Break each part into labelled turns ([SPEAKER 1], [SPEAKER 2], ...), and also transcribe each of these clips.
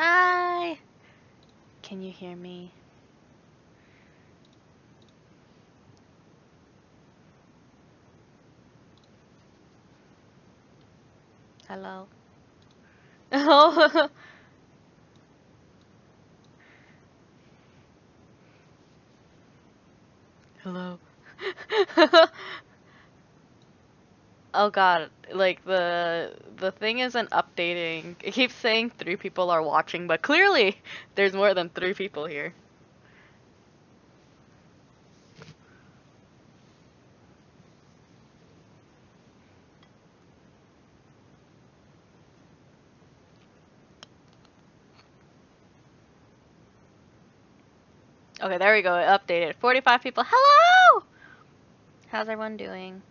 [SPEAKER 1] Hi! Can you hear me? Hello? Oh! Hello? Oh god, like the thing isn't updating. It keeps saying 3 people are watching, but clearly there's more than 3 people here. Okay, there we go. It updated. 45 people. Hello! How's everyone doing?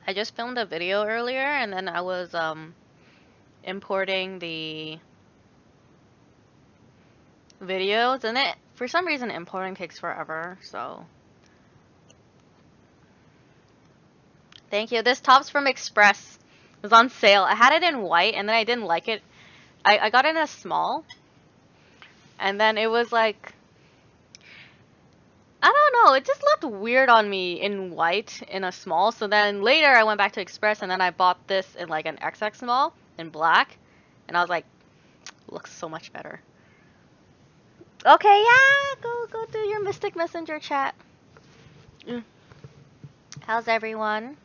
[SPEAKER 1] I just filmed a video earlier and then I was importing the videos and it for some reason importing takes forever, so thank you. This top's from Express. It was on sale. I had it in white and then I didn't like it. I got it in a small and then it was like I don't know, it just looked weird on me in white in a small. So then later I went back to Express and then I bought this in like an XX small in black and I was like, looks so much better. Okay, yeah, go do your Mystic Messenger chat. How's everyone?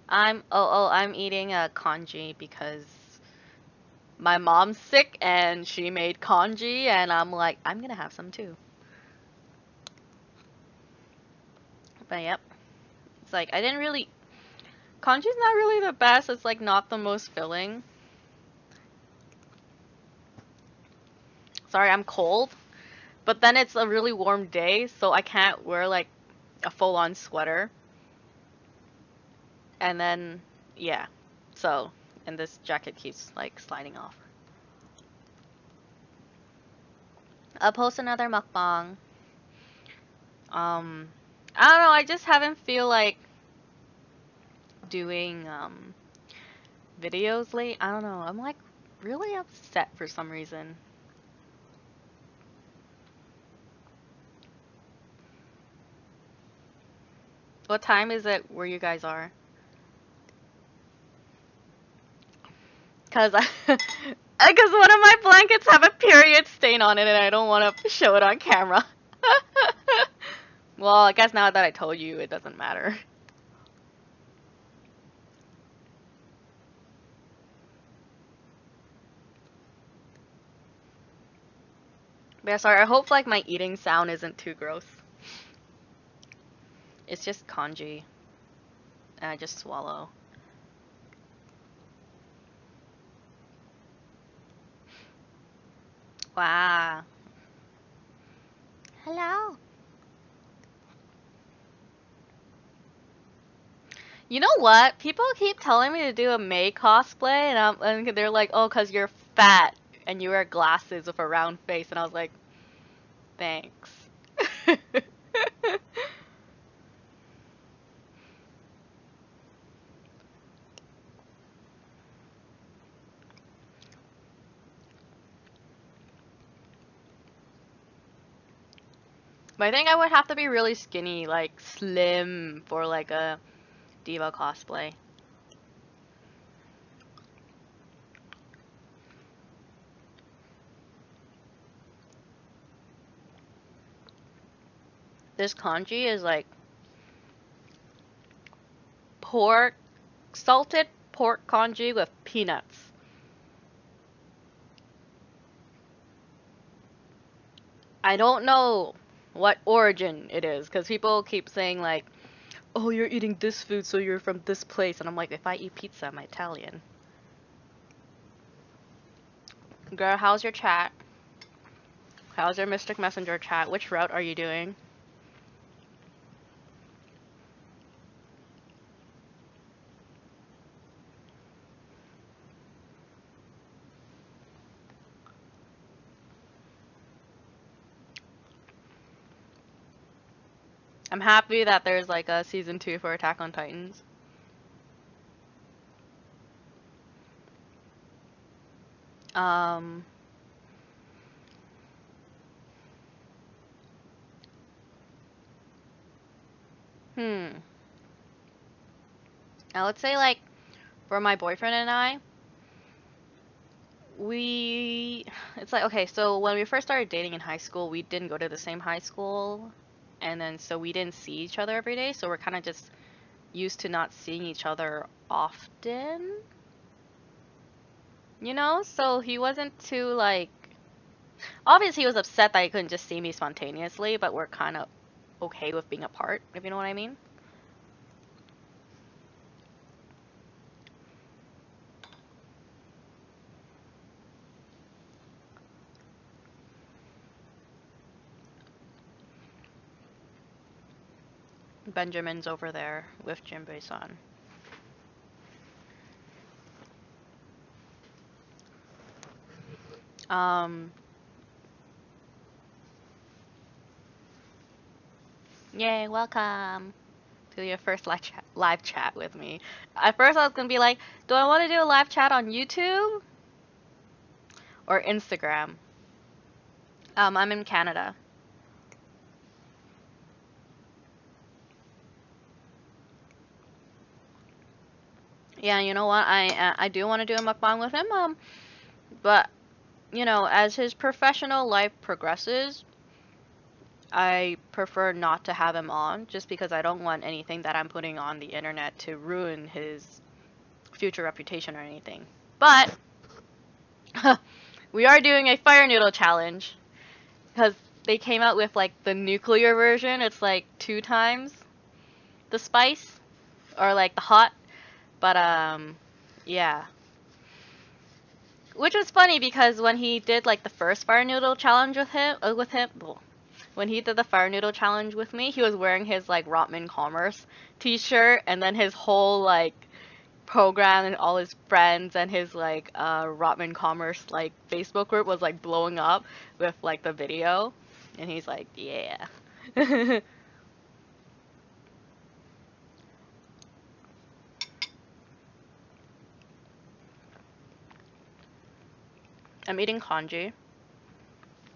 [SPEAKER 1] I'm eating a congee because my mom's sick and she made congee and I'm like, I'm gonna have some too. But yep. It's like I didn't really congee's not really the best, it's like not the most filling. Sorry, I'm cold. But then it's a really warm day, so I can't wear like a full-on sweater. And then yeah. So and this jacket keeps like sliding off. I'll post another mukbang. I don't know, I just haven't feel like doing videos late. I don't know. I'm like really upset for some reason. What time is it where you guys are? Cause I, cause one of my blankets have a period stain on it and I don't want to show it on camera. Well, I guess now that I told you, it doesn't matter. But yeah, sorry, I hope like my eating sound isn't too gross. It's just congee. And I just swallow. Wow. Hello. You know what? People keep telling me to do a May cosplay, and they're like, "Oh, 'cause you're fat and you wear glasses with a round face," and I was like, "Thanks." But I think I would have to be really skinny, like slim, for like a diva cosplay. This congee is like pork, salted pork congee with peanuts. I don't know what origin it is, because people keep saying like, "Oh, you're eating this food, so you're from this place," and I'm like, if I eat pizza, I'm Italian. Girl, how's your chat? How's your Mystic Messenger chat? Which route are you doing? I'm happy that there's like a season 2 for Attack on Titans. Um, hmm. I would say like for my boyfriend and I, we it's like okay, so when we first started dating in high school, we didn't go to the same high school, and then so we didn't see each other every day, so we're kind of just used to not seeing each other often, you know? So he wasn't too like obviously he was upset that he couldn't just see me spontaneously, but we're kind of okay with being apart, if you know what I mean. Benjamin's over there with Jinbei-san. Um, Yay, welcome to your first live chat with me. At first, I was gonna be like, do I want to do a live chat on YouTube or Instagram? I'm in Canada. Yeah, you know what? I do want to do a mukbang with him. But you know, as his professional life progresses, I prefer not to have him on, just because I don't want anything that I'm putting on the internet to ruin his future reputation or anything. But we are doing a fire noodle challenge because they came out with like the nuclear version. It's like 2 times the spice or like the hot, but yeah. Which was funny because when he did like the first fire noodle challenge when he did the fire noodle challenge with me, he was wearing his like Rotman Commerce t-shirt, and then his whole like program and all his friends and his like Rotman Commerce like Facebook group was like blowing up with like the video, and he's like, yeah. I'm eating congee.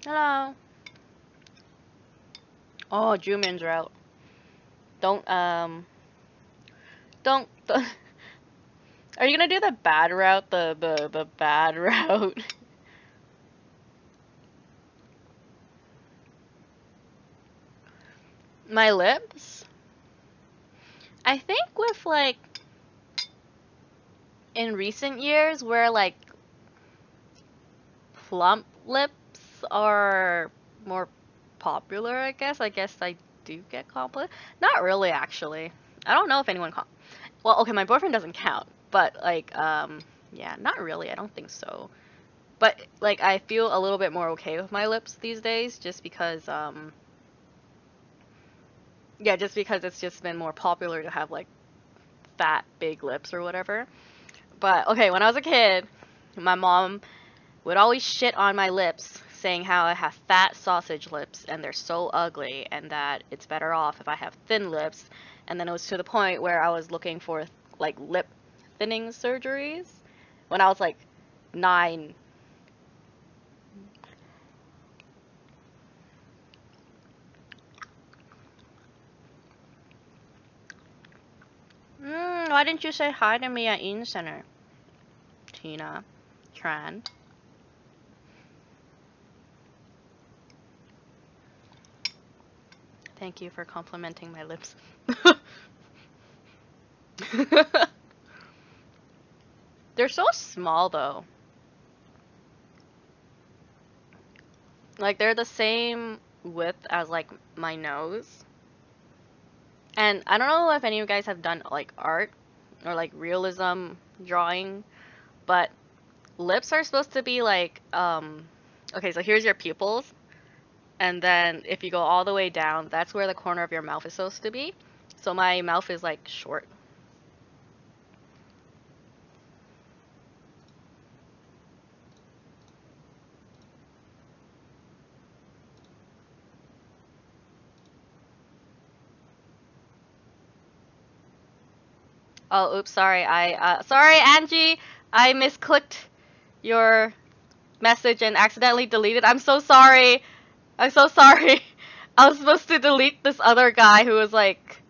[SPEAKER 1] Hello. Oh, Jumin's route. Don't don't. Are you gonna do the bad route? The bad route. My lips. I think with like in recent years where like plump lips are more popular, I guess. I guess I do get compliments. Not really, actually. I don't know if anyone well, okay, my boyfriend doesn't count, but like yeah, not really. I don't think so. But like I feel a little bit more okay with my lips these days just because yeah, just because it's just been more popular to have like fat big lips or whatever. But okay, when I was a kid, my mom would always shit on my lips, saying how I have fat sausage lips and they're so ugly and that it's better off if I have thin lips. And then it was to the point where I was looking for like lip thinning surgeries when I was like 9. Why didn't you say hi to me at Eaton Center? Tina. Tran. Thank you for complimenting my lips. They're so small though. Like they're the same width as like my nose. And I don't know if any of you guys have done like art or like realism drawing, but lips are supposed to be like okay, so here's your pupils, and then if you go all the way down, that's where the corner of your mouth is supposed to be. So my mouth is like short. Oh, oops, sorry. Sorry, Angie. I misclicked your message and accidentally deleted. I'm so sorry. I'm so sorry. I was supposed to delete this other guy who was like,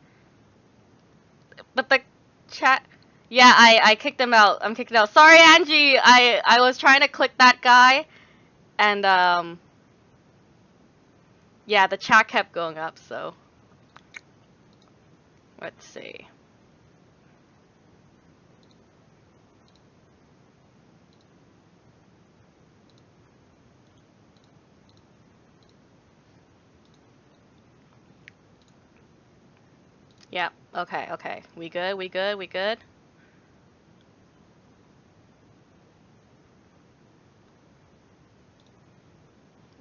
[SPEAKER 1] but the chat. Yeah, I kicked him out. I'm kicked out. Sorry, Angie. I was trying to click that guy, and yeah, the chat kept going up. So let's see. Yeah. Okay. Okay. We good? We good? We good?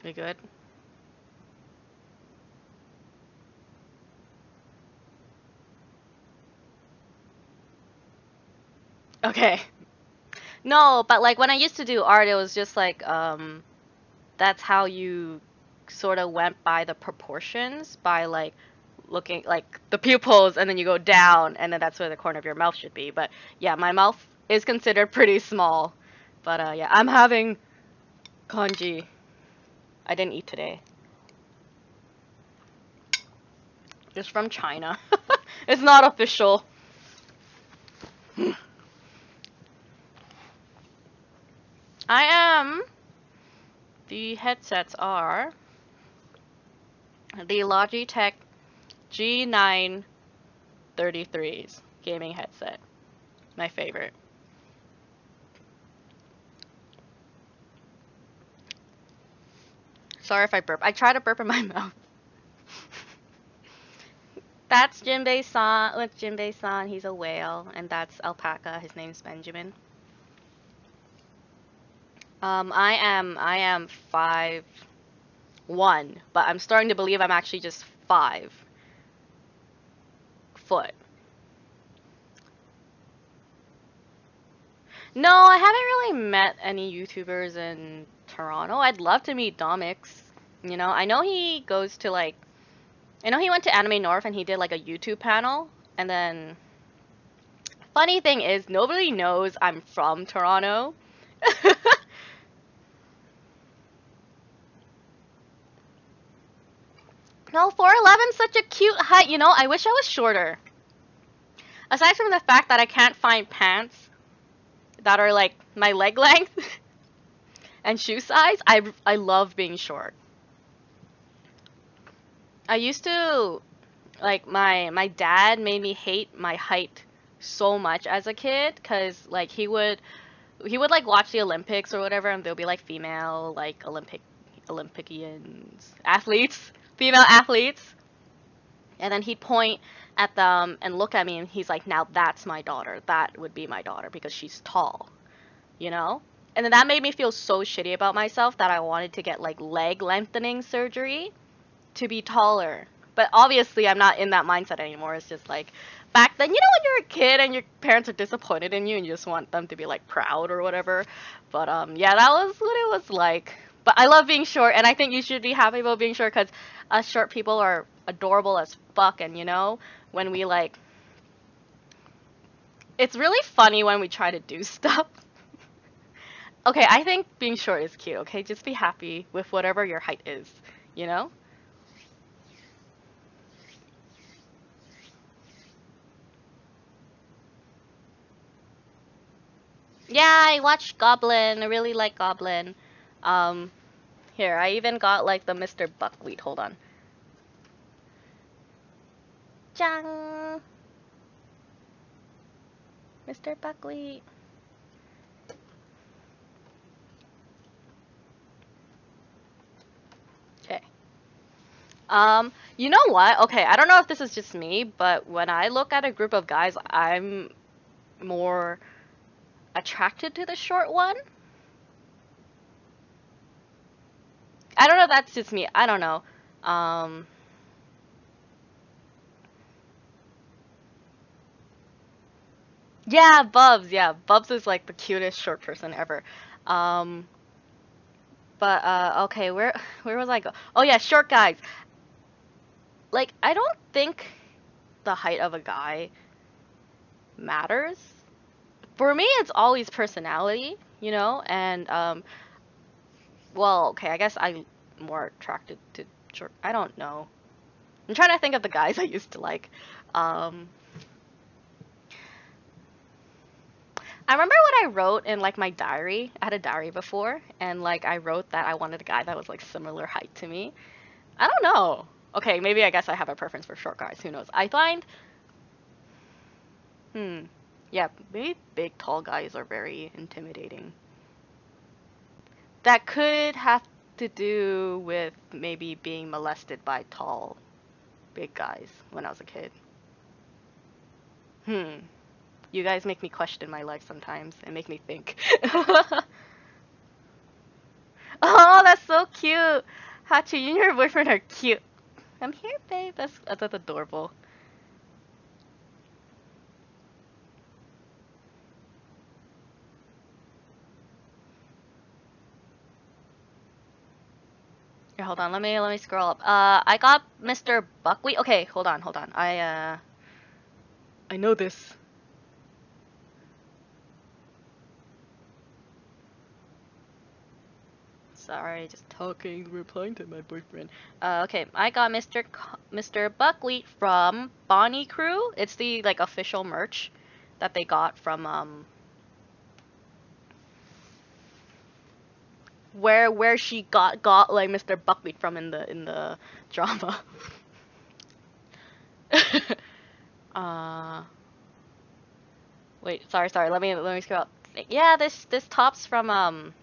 [SPEAKER 1] We good? Okay. No, but like when I used to do art, it was just like that's how you sort of went by the proportions by like looking like the pupils and then you go down and then that's where the corner of your mouth should be. But yeah, my mouth is considered pretty small. But yeah, I'm having congee. I didn't eat today. It's from China. It's not official. I am. The headsets are the Logitech G933's gaming headset. My favorite. Sorry if I burp. I try to burp in my mouth. That's Jinbei-san. With Jinbei-san, he's a whale, and that's Alpaca. His name's Benjamin. I am 5'1", but I'm starting to believe I'm actually just 5 foot. No, I haven't really met any YouTubers in Toronto. I'd love to meet Domix. You know, I know he goes to like, I know he went to Anime North and he did like a YouTube panel, and then funny thing is, nobody knows I'm from Toronto. No, 4'11's such a cute height. You know, I wish I was shorter. Aside from the fact that I can't find pants that are like my leg length and shoe size, I love being short. I used to like my dad made me hate my height so much as a kid because like he would like watch the Olympics or whatever, and there'll be like female like Olympians athletes, female athletes, and then he'd point at them and look at me, and he's like, "Now that's my daughter. That would be my daughter because she's tall," you know. And then that made me feel so shitty about myself that I wanted to get like leg lengthening surgery to be taller. But obviously, I'm not in that mindset anymore. It's just like back then, you know, when you're a kid and your parents are disappointed in you and you just want them to be like proud or whatever. But yeah, that was what it was like. But I love being short, and I think you should be happy about being short because us short people are adorable as fuck. And you know, when we like, it's really funny when we try to do stuff. Okay, I think being short is cute. Okay, just be happy with whatever your height is. You know? Yeah, I watched Goblin. I really like Goblin. Um, Here, I even got like the Mr. Buckwheat. Hold on. Jang! Mr. Buckwheat. Okay. You know what? Okay, I don't know if this is just me, but when I look at a group of guys, I'm more attracted to the short one. I don't know if that's just me. I don't know. Um, yeah, Bubs. Yeah, Bubs is like the cutest short person ever. Um, but okay, where was I go? Oh yeah, short guys. Like I don't think the height of a guy matters. For me, it's always personality, you know, and well, okay, I guess I'm more attracted to short. I don't know. I'm trying to think of the guys I used to like. Um, I remember what I wrote in like my diary. I had a diary before, and like I wrote that I wanted a guy that was like similar height to me. I don't know. Okay, maybe I guess I have a preference for short guys. Who knows? I find, hmm, yeah, maybe big tall guys are very intimidating. That could have to do with maybe being molested by tall, big guys when I was a kid. Hmm. You guys make me question my life sometimes and make me think. Oh, that's so cute. Hachi, you and your boyfriend are cute. I'm here, babe. That's adorable. Here, hold on. Let me scroll up. I got Mr. Buckwheat. Okay, hold on. I know this. Sorry, just talking, replying to my boyfriend. Okay, I got Mr. Buckwheat from Bonnie Crew. It's the like official merch that they got from where she got like Mr. Buckwheat from in the drama. uh, wait, sorry. Let me scroll up. Yeah, this top's from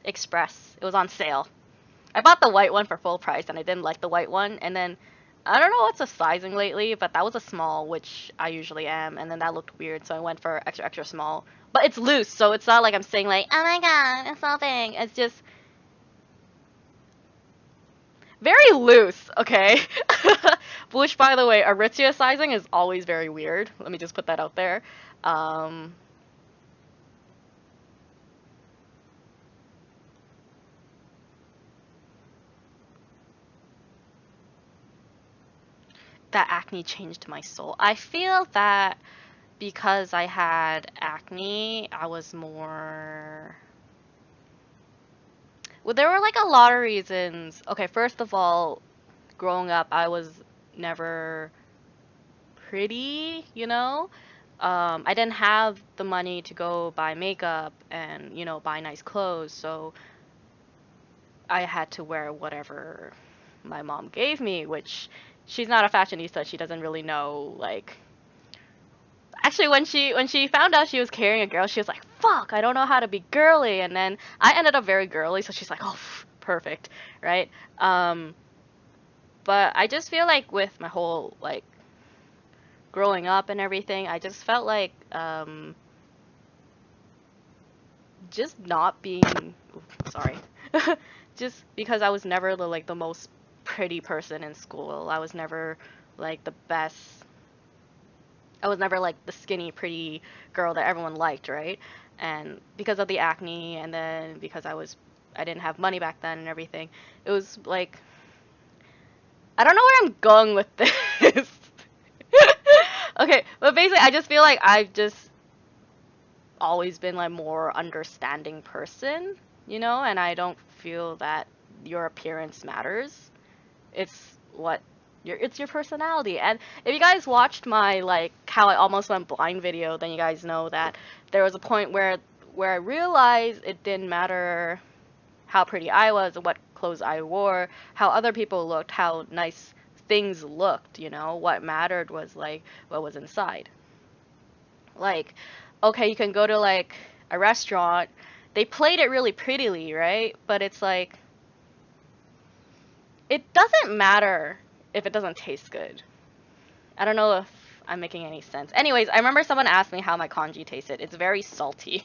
[SPEAKER 1] Express. It was on sale. I bought the white one for full price and I didn't like the white one. And then I don't know what's the sizing lately, but that was a small, which I usually am. And then that looked weird, so I went for extra small. But it's loose, so it's not like I'm saying like, oh my god, it's so big. It's just very loose, okay? Which, by the way, Aritzia sizing is always very weird. Let me just put that out there. Um, that acne changed my soul. I feel that because I had acne, I was more. Well, there were like a lot of reasons. Okay, first of all, growing up, I was never pretty, you know? I didn't have the money to go buy makeup and, you know, buy nice clothes, so I had to wear whatever my mom gave me, which she's not a fashionista. She doesn't really know, like, actually when she found out she was carrying a girl, she was like, "Fuck, I don't know how to be girly." And then I ended up very girly, so she's like, "Oh, perfect." Right? Um but I just feel like with my whole like growing up and everything, I just felt like just not being sorry. Just because I was never the most pretty person in school. I was never like the best. I was never like the skinny pretty girl that everyone liked, right? And because of the acne and then because I didn't have money back then and everything. It was like I don't know where I'm going with this. Okay, but basically I just feel like I've just always been like more understanding person, you know, and I don't feel that your appearance matters. It's what it's your personality. And if you guys watched my like how I almost went blind video, then you guys know that there was a point where I realized it didn't matter how pretty I was, what clothes I wore, how other people looked, how nice things looked, you know. What mattered was like what was inside. Like, okay, you can go to like a restaurant, they played it really prettily, right? But it's like it doesn't matter if it doesn't taste good. I don't know if I'm making any sense. Anyways, I remember someone asked me how my congee tasted. It's very salty.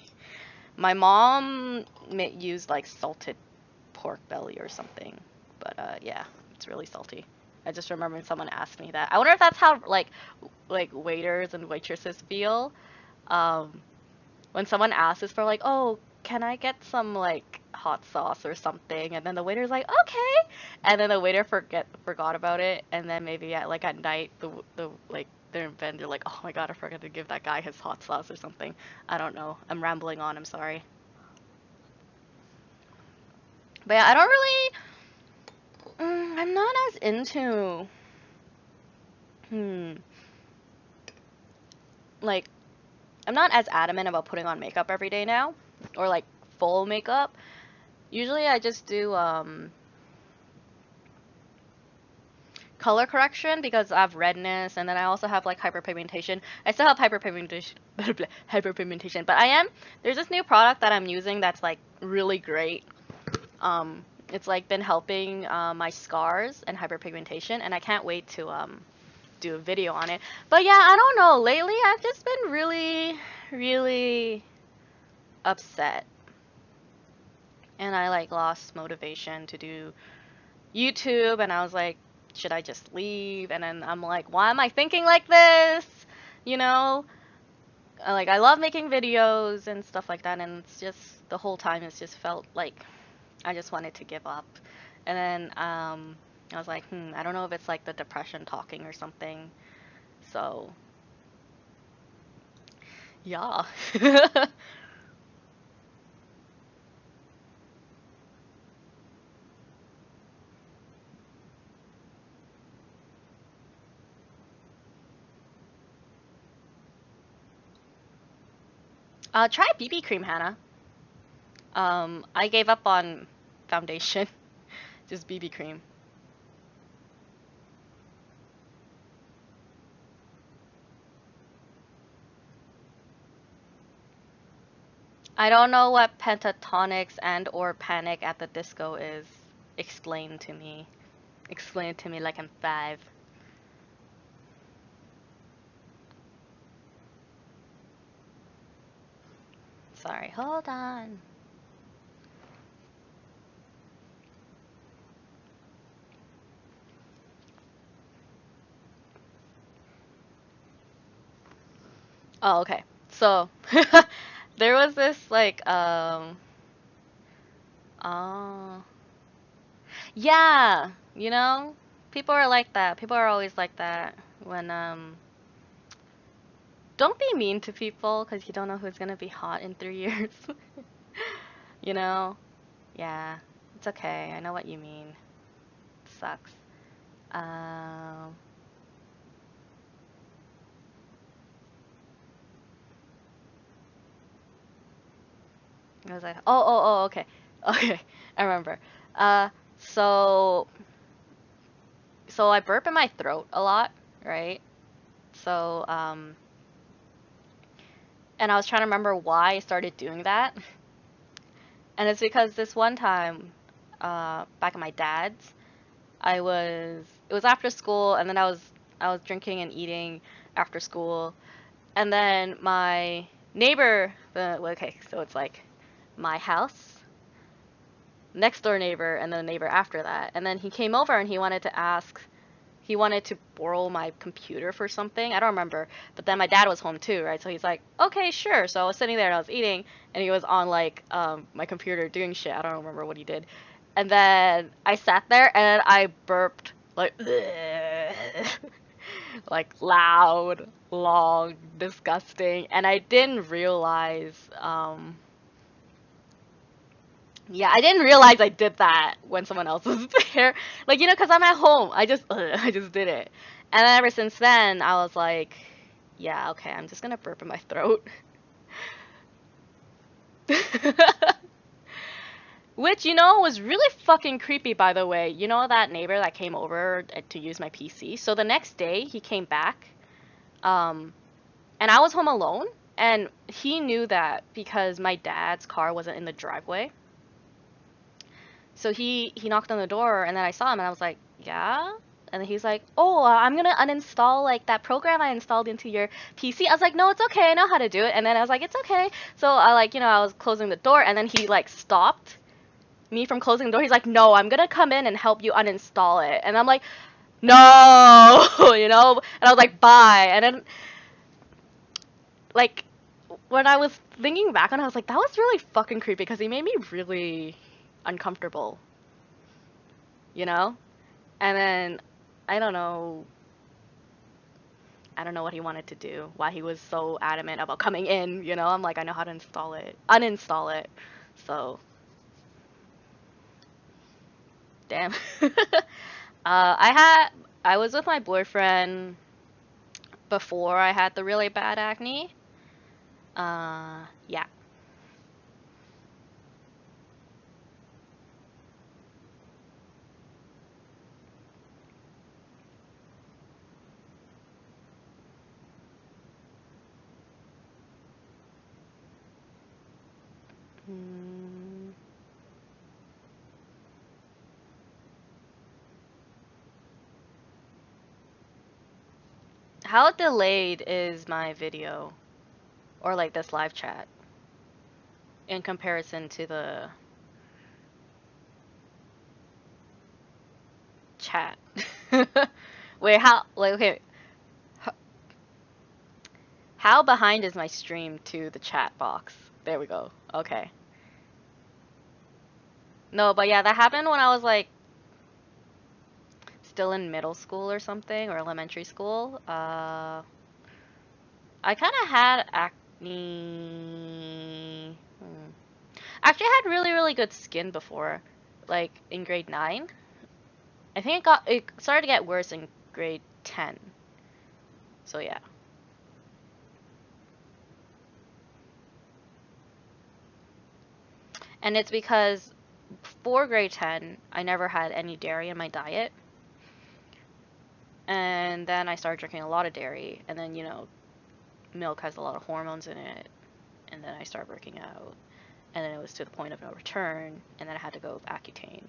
[SPEAKER 1] My mom used like salted pork belly or something. But yeah, it's really salty. I just remember someone asked me that. I wonder if that's how like waiters and waitresses feel. Um, when someone asks for like, "Oh, can I get some like hot sauce or something?" And then the waiter's like, "Okay," and then the waiter forgot about it, and then maybe at night the like they're in bed, they're like, oh my god, I forgot to give that guy his hot sauce or something. I don't know. I'm rambling on. I'm sorry. But yeah, I don't really. I'm not as into. Hmm. Like, I'm not as adamant about putting on makeup every day now, or like full makeup. Usually, I just do color correction because I have redness, and then I also have like hyperpigmentation. I still have hyperpigmentation, hyperpigmentation, but I am. There's this new product that I'm using that's like really great. It's like been helping my scars and hyperpigmentation, and I can't wait to do a video on it. But yeah, I don't know. Lately, I've just been really, really upset, and I like lost motivation to do YouTube, and I was like, should I just leave? And then I'm like, why am I thinking like this? You know, like I love making videos and stuff like that, and it's just the whole time it's just felt like I just wanted to give up. And then I was like, I don't know if it's like the depression talking or something. So, yeah. Try BB cream, Hannah. I gave up on foundation, just BB cream. I don't know what pentatonics and or Panic at the Disco is. Explain to me. Explain it to me like I'm 5. Sorry, hold on. Oh, okay. So, there was this like uh yeah, people are like that. People are always like that when don't be mean to people because you don't know who's gonna be hot in 3 years. You know? Yeah, it's okay. I know what you mean. It sucks. Um, I was like, oh, okay, okay, I remember. Uh, so I burp in my throat a lot, right? So and I was trying to remember why I started doing that, and it's because this one time, back at my dad's, it was after school, and then I was drinking and eating after school, and then my neighbor, okay, so it's like my house, next door neighbor, and then the neighbor after that. And then he came over and he wanted to borrow my computer for something. I don't remember. But then my dad was home too, right? So he's like, okay, sure. So I was sitting there and I was eating, and he was on like my computer doing shit. I don't remember what he did. And then I sat there and I burped like like loud, long, disgusting, and I didn't realize yeah, I didn't realize I did that when someone else was there. Like, because I'm at home. I just did it. And then ever since then, I was like, yeah, okay, I'm just gonna burp in my throat. Which, was really fucking creepy, by the way. You know that neighbor that came over to use my PC? So the next day, he came back, um, and I was home alone, and he knew that because my dad's car wasn't in the driveway. So he knocked on the door, and then I saw him, and I was like, yeah? And then he's like, oh, I'm gonna uninstall like that program I installed into your PC. I was like, no, it's okay, I know how to do it. And then I was like, it's okay. So I I was closing the door, and then he like stopped me from closing the door. He's like, no, I'm gonna come in and help you uninstall it. And I'm like, no, And I was like, bye. And then like when I was thinking back on it, I was like, that was really fucking creepy because he made me really uncomfortable, you know? And then I don't know. I don't know what he wanted to do, why he was so adamant about coming in, you know? I'm like, I know how to install it, uninstall it. So, damn. I was with my boyfriend before I had the really bad acne. Yeah. Mm. How delayed is my video or like this live chat in comparison to the chat? Wait, how, like, okay, how behind is my stream to the chat box? There we go. Okay. No, but yeah, that happened when I was like still in middle school or something, or elementary school. I kind of had acne. Actually, I had really, really good skin before, like in grade 9. I think it started to get worse in grade 10. So yeah. And it's because before grade 10, I never had any dairy in my diet. And then I started drinking a lot of dairy, and then, you know, milk has a lot of hormones in it, and then I started working out, and then it was to the point of no return, and then I had to go with Accutane.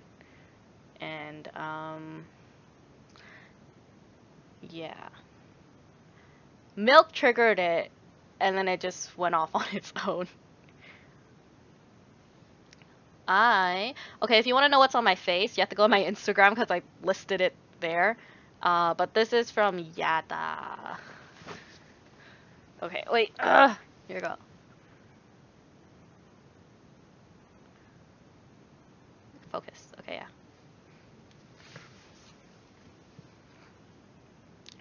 [SPEAKER 1] And, yeah. Milk triggered it, and then it just went off on its own. Okay, if you want to know what's on my face, you have to go on my Instagram because I listed it there. But this is from Yada. Okay, wait. Here we go. Focus. Okay, yeah.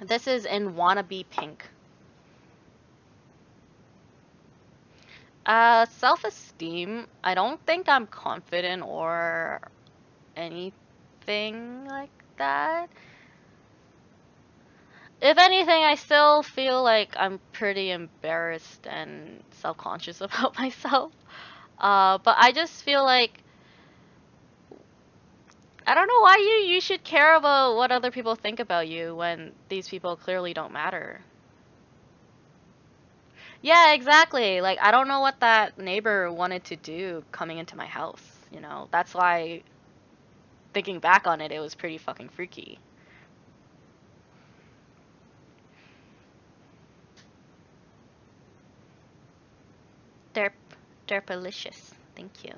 [SPEAKER 1] This is in Wannabe Pink. Self-esteem. I don't think I'm confident or anything like that. If anything, I still feel like I'm pretty embarrassed and self-conscious about myself. But I just feel like I don't know why you should care about what other people think about you when these people clearly don't matter. Yeah, exactly. Like, I don't know what that neighbor wanted to do coming into my house, you know? That's why, thinking back on it, it was pretty fucking freaky. They're, they're delicious. Thank you.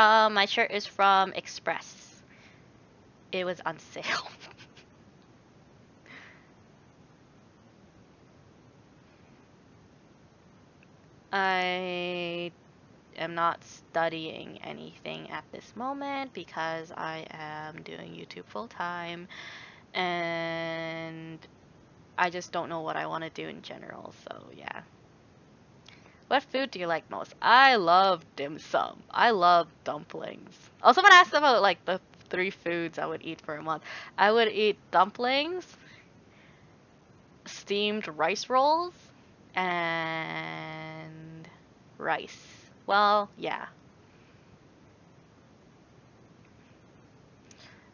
[SPEAKER 1] My shirt is from Express. It was on sale. I am not studying anything at this moment because I am doing YouTube full time and I just don't know what I want to do in general, so yeah. What food do you like most? I love dim sum. I love dumplings. Oh, someone asked about like the 3 foods I would eat for a month. I would eat dumplings, steamed rice rolls, and rice. Well, yeah.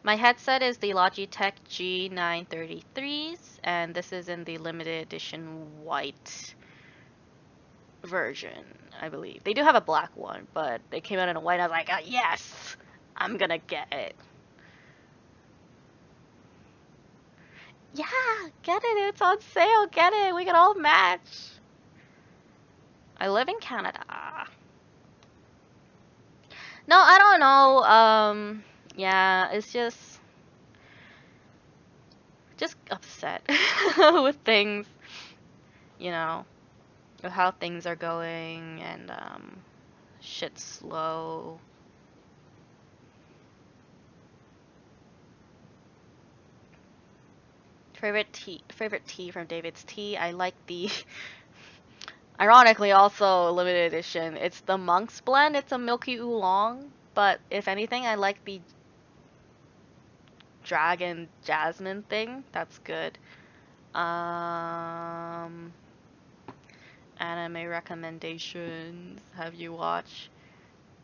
[SPEAKER 1] My headset is the Logitech G933s, and this is in the limited edition white version, I believe. They do have a black one, but they came out in a white. I was like, yes, I'm gonna get it. Yeah, get it. It's on sale. Get it. We can all match. I live in Canada. No, I don't know. Yeah, it's just upset with things, you know, with how things are going and shit's slow. Favorite tea from David's Tea. I like the ironically also limited edition. It's the Monk's Blend. It's a milky oolong, but if anything, I like the Dragon Jasmine thing. That's good. Anime recommendations. Have you watched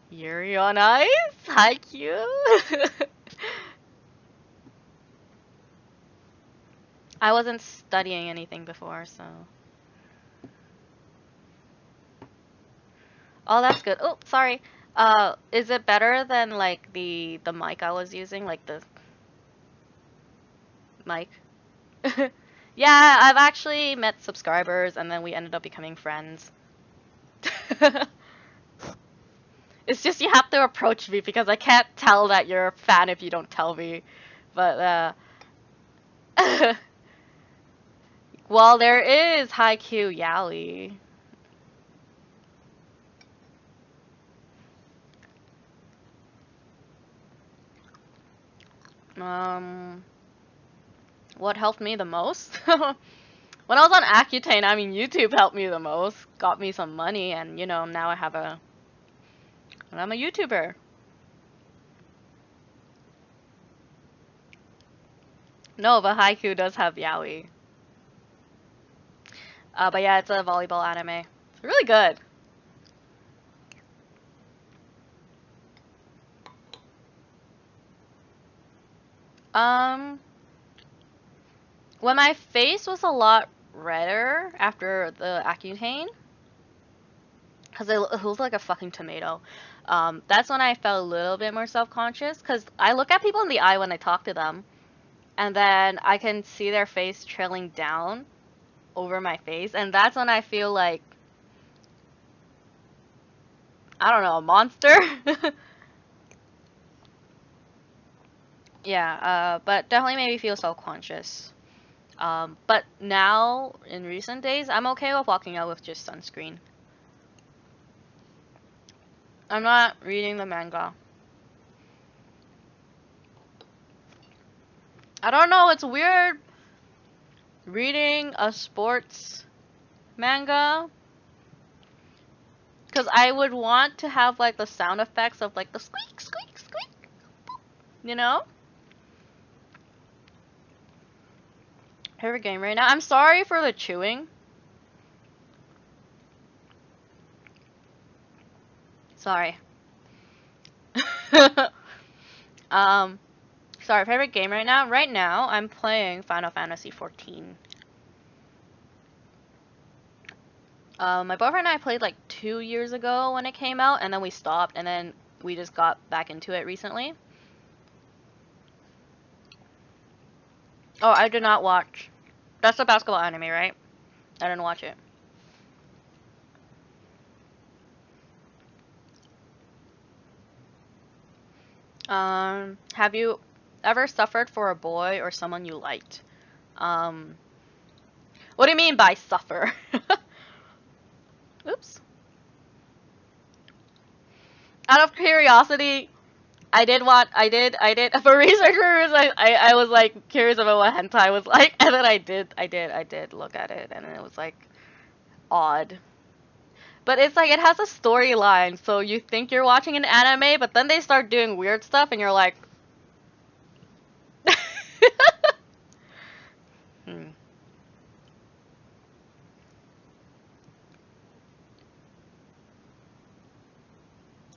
[SPEAKER 1] Yuri on Ice? Haikyuu? I wasn't studying anything before, so. Oh, that's good. Oh, sorry. Is it better than like the mic I was using, like the mic? Yeah, I've actually met subscribers and then we ended up becoming friends. It's just you have to approach me because I can't tell that you're a fan if you don't tell me. But well, there is Haikyuu Yaoi. What helped me the most? When I was on Accutane, I mean, YouTube helped me the most. Got me some money, and you know, now I'm a YouTuber. No, but Haikyuu does have yaoi. But yeah, it's a volleyball anime. It's really good. Um, when my face was a lot redder after the Accutane, because it looked like a fucking tomato. That's when I felt a little bit more self-conscious, because I look at people in the eye when I talk to them, and then I can see their face trailing down over my face, and that's when I feel like, I don't know, a monster. Yeah, but definitely made me feel self-conscious. But now, in recent days, I'm okay with walking out with just sunscreen. I'm not reading the manga. I don't know, it's weird reading a sports manga. Because I would want to have, like, the sound effects of, like, the squeak, squeak, squeak. You know? Favorite game right now? I'm sorry for the chewing. Sorry. Sorry, favorite game right now? Right now, I'm playing Final Fantasy 14. My boyfriend and I played like 2 years ago when it came out, and then we stopped, and then we just got back into it recently. Oh, I did not watch. That's a basketball anime, right? I didn't watch it. Have you ever suffered for a boy or someone you liked? Um, what do you mean by suffer? Oops. Out of curiosity, for research purposes, I was like curious about what hentai was like, and then I did look at it, and it was like odd. But it's like it has a storyline, so you think you're watching an anime, but then they start doing weird stuff, and you're like, hmm.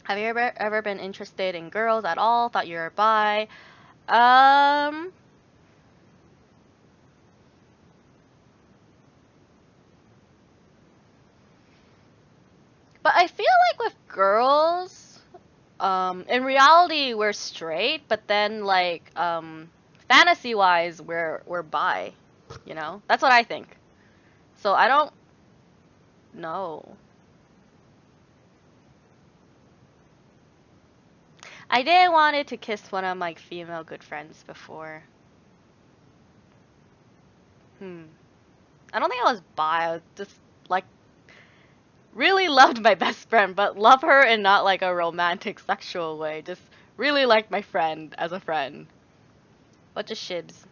[SPEAKER 1] Have you ever been interested in girls at all? Thought you were bi? Um, but I feel like with girls, in reality we're straight, but then like fantasy wise we're bi, you know? That's what I think. So I don't know. I did wanted to kiss one of my female good friends before. Hmm. I don't think I was bi. I was just like really loved my best friend, but love her in not like a romantic sexual way. Just really liked my friend as a friend. Bunch of shibs.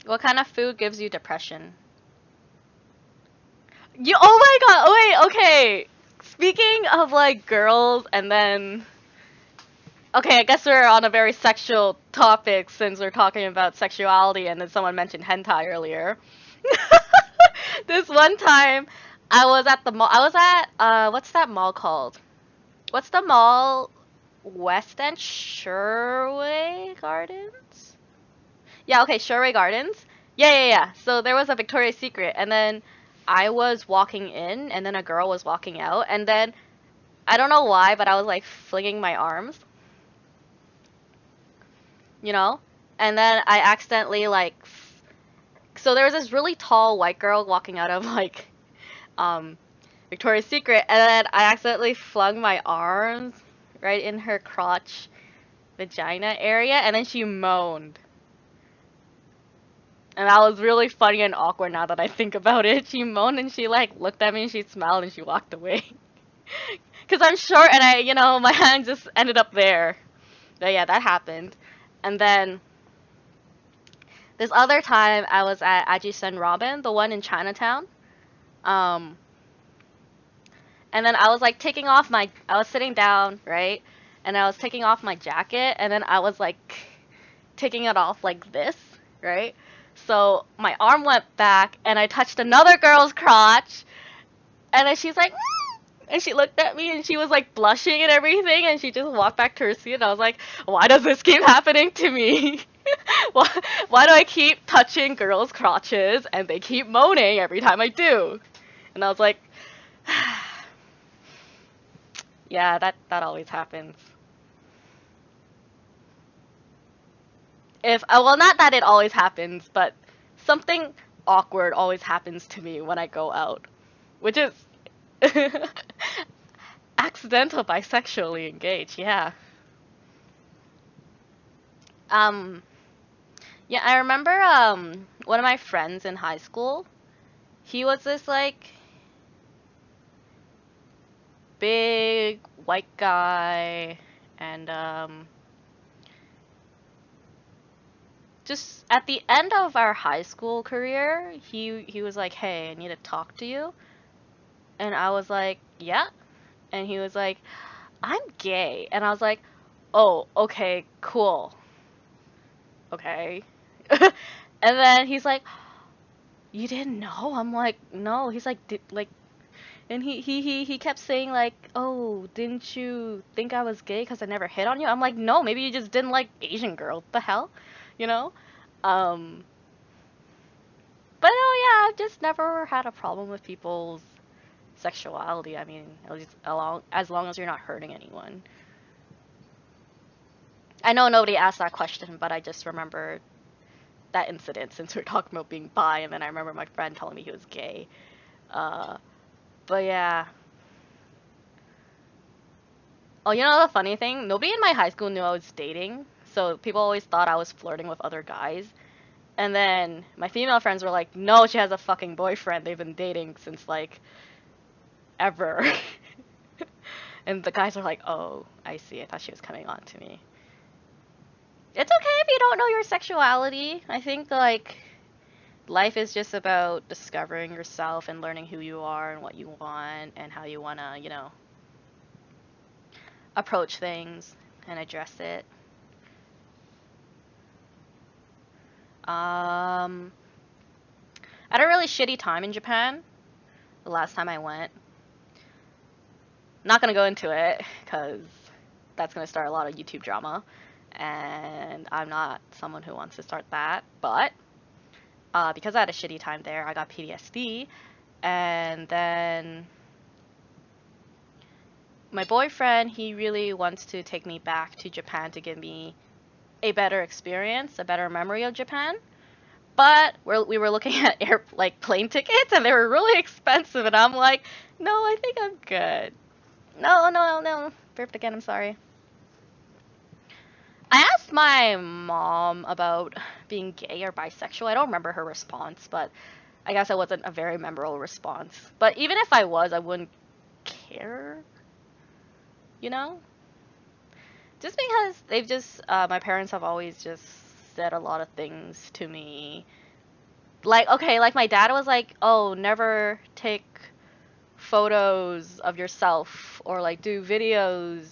[SPEAKER 1] What kind of food gives you depression? You, oh my god, wait, okay. Speaking of like girls and then okay, I guess we're on a very sexual topic since we're talking about sexuality and then someone mentioned hentai earlier. This one time I was at the mall. I was at what's that mall called? What's the mall West End Sherway Gardens? Yeah, okay, Sherway Gardens. Yeah, yeah, yeah. So there was a Victoria's Secret and then I was walking in and then a girl was walking out and then I don't know why, but I was like flinging my arms, you know? And then I accidentally like so there was this really tall white girl walking out of like um Victoria's Secret and then I accidentally flung my arms right in her crotch vagina area and then she moaned. And that was really funny and awkward now that I think about it. She moaned and she like looked at me and she smiled and she walked away. Cause I'm short and I, my hand just ended up there. But yeah, that happened. And then this other time I was at Ajisen Robin, the one in Chinatown. Um, and then I was like I was sitting down, right? And I was taking off my jacket and then I was like taking it off like this, right? So my arm went back and I touched another girl's crotch and then she's like, "Mm," and she looked at me and she was like blushing and everything and she just walked back to her seat and I was like, why does this keep happening to me? why, why do I keep touching girls' crotches and they keep moaning every time I do? And I was like, yeah, that always happens. If well, not that it always happens, but something awkward always happens to me when I go out, which is accidental bisexually engaged. Yeah. Um. Yeah, I remember one of my friends in high school. He was this like big white guy, and just at the end of our high school career, he was like, "Hey, I need to talk to you." And I was like, "Yeah." And he was like, "I'm gay." And I was like, "Oh, okay, cool. Okay." And then he's like, "You didn't know?" I'm like, "No." He's like, like and he kept saying like, "Oh, didn't you think I was gay because I never hit on you?" I'm like, "No, maybe you just didn't like Asian girls. What the hell?" You know? Um but oh yeah, I've just never had a problem with people's sexuality. I mean, at least as long as you're not hurting anyone. I know nobody asked that question, but I just remember that incident since we are talking about being bi, and then I remember my friend telling me he was gay. Uh, but yeah. Oh, you know the funny thing? Nobody in my high school knew I was dating, so people always thought I was flirting with other guys. And then my female friends were like, "No, she has a fucking boyfriend. They've been dating since like ever." And the guys are like, "Oh, I see. I thought she was coming on to me." It's okay if you don't know your sexuality. I think like life is just about discovering yourself and learning who you are and what you want and how you want to, approach things and address it. Um, I had a really shitty time in Japan the last time I went. Not gonna go into it because that's gonna start a lot of YouTube drama, and I'm not someone who wants to start that. But because I had a shitty time there, I got PTSD, and then my boyfriend, he really wants to take me back to Japan to give me a better experience, a better memory of Japan. But we were looking at plane tickets and they were really expensive, and I'm like, no, I think I'm good. No, no, no. Burped again. I'm sorry. I asked my mom about being gay or bisexual. I don't remember her response, but I guess it wasn't a very memorable response. But even if I was, I wouldn't care, you know? Just because my parents have always just said a lot of things to me Like, okay, like my dad was like, oh, never take photos of yourself or like do videos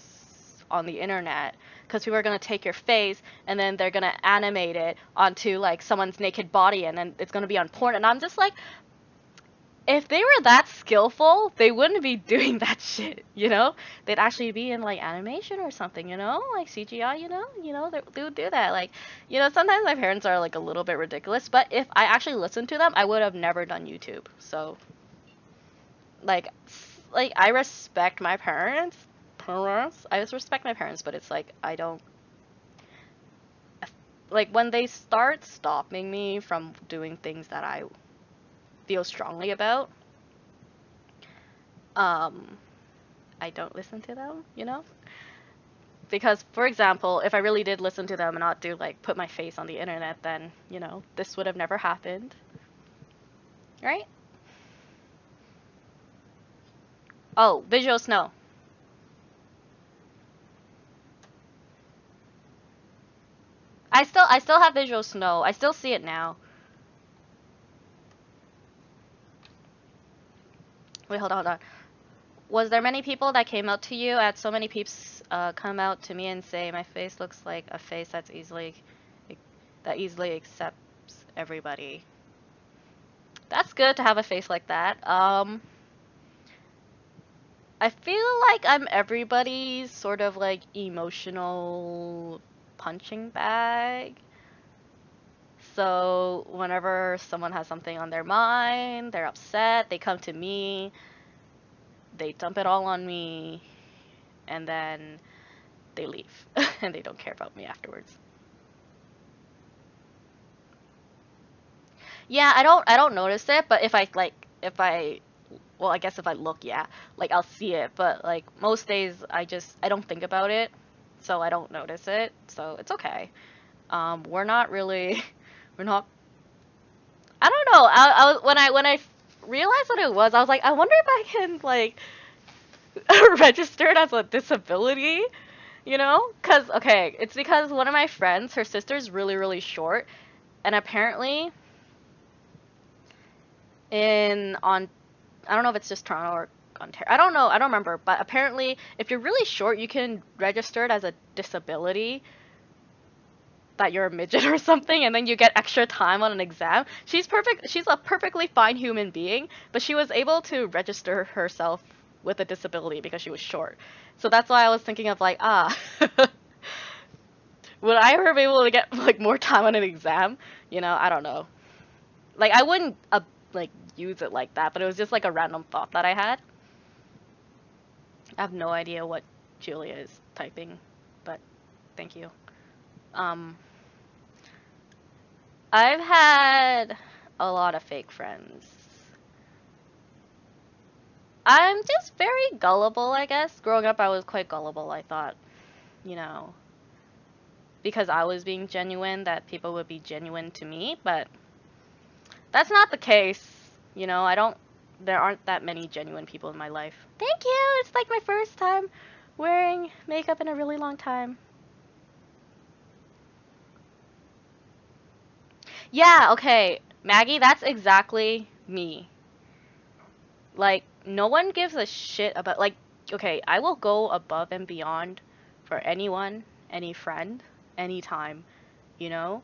[SPEAKER 1] on the internet because people are gonna take your face and then they're gonna animate it onto like someone's naked body and then it's gonna be on porn. And I'm just like, if they were that skillful, they wouldn't be doing that shit, you know? They'd actually be in like animation or something, you know? Like CGI, they would do that. Like, sometimes my parents are like a little bit ridiculous, but if I actually listened to them, I would have never done YouTube. So, like, I respect my parents. I just respect my parents, but it's like I don't like when they start stopping me from doing things that I feel strongly about. Um, I don't listen to them, Because, for example, if I really did listen to them and not do like put my face on the internet, then this would have never happened, right? Oh, visual snow. I still have visual snow. I still see it now. Wait, hold on. Was there many people that came out to you? I had so many peeps come out to me and say my face looks like a face that easily accepts everybody. That's good to have a face like that. I feel like I'm everybody's sort of like emotional punching bag. So whenever someone has something on their mind, they're upset, they come to me, they dump it all on me, and then they leave and they don't care about me afterwards. Yeah, I don't notice it, but if I well, I guess if I look, yeah, like I'll see it, but like most days I don't think about it, so I don't notice it. So it's okay. We're not really we're not I don't know. When I realized what it was, I was like, I wonder if I can like register it as a disability, Cuz okay, it's because one of my friends, her sister's really really short, and apparently in on I don't know if it's just Toronto or Ontario. I don't know. I don't remember. But apparently, if you're really short, you can register it as a disability that you're a midget or something, and then you get extra time on an exam. She's perfect. She's a perfectly fine human being, but she was able to register herself with a disability because she was short. So that's why I was thinking of like, would I ever be able to get like more time on an exam? I don't know. Like I wouldn't like use it like that, but it was just like a random thought that I had. I have no idea what Julia is typing, but thank you. Um, I've had a lot of fake friends. I'm just very gullible, I guess. Growing up, I was quite gullible. I thought, you know, because I was being genuine, that people would be genuine to me, but that's not the case. There aren't that many genuine people in my life. Thank you! It's like my first time wearing makeup in a really long time. Yeah, okay. Maggie, that's exactly me. Like, no one gives a shit about, like, okay, I will go above and beyond for anyone, any friend, anytime, you know?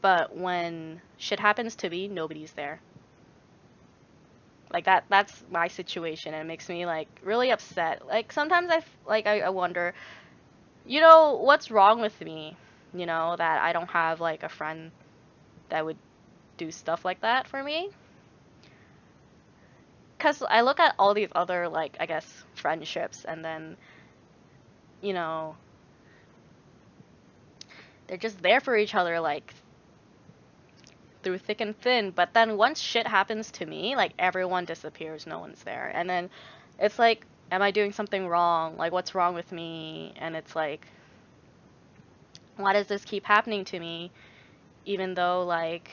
[SPEAKER 1] But when shit happens to me, nobody's there. Like that's my situation and it makes me like really upset. Like sometimes I wonder, what's wrong with me? That I don't have like a friend that would do stuff like that for me. Cause I look at all these other like I guess friendships and then you know they're just there for each other like through thick and thin. But then once shit happens to me, like everyone disappears, no one's there, and then it's like, am I doing something wrong? Like what's wrong with me? And it's like, why does this keep happening to me? Even though like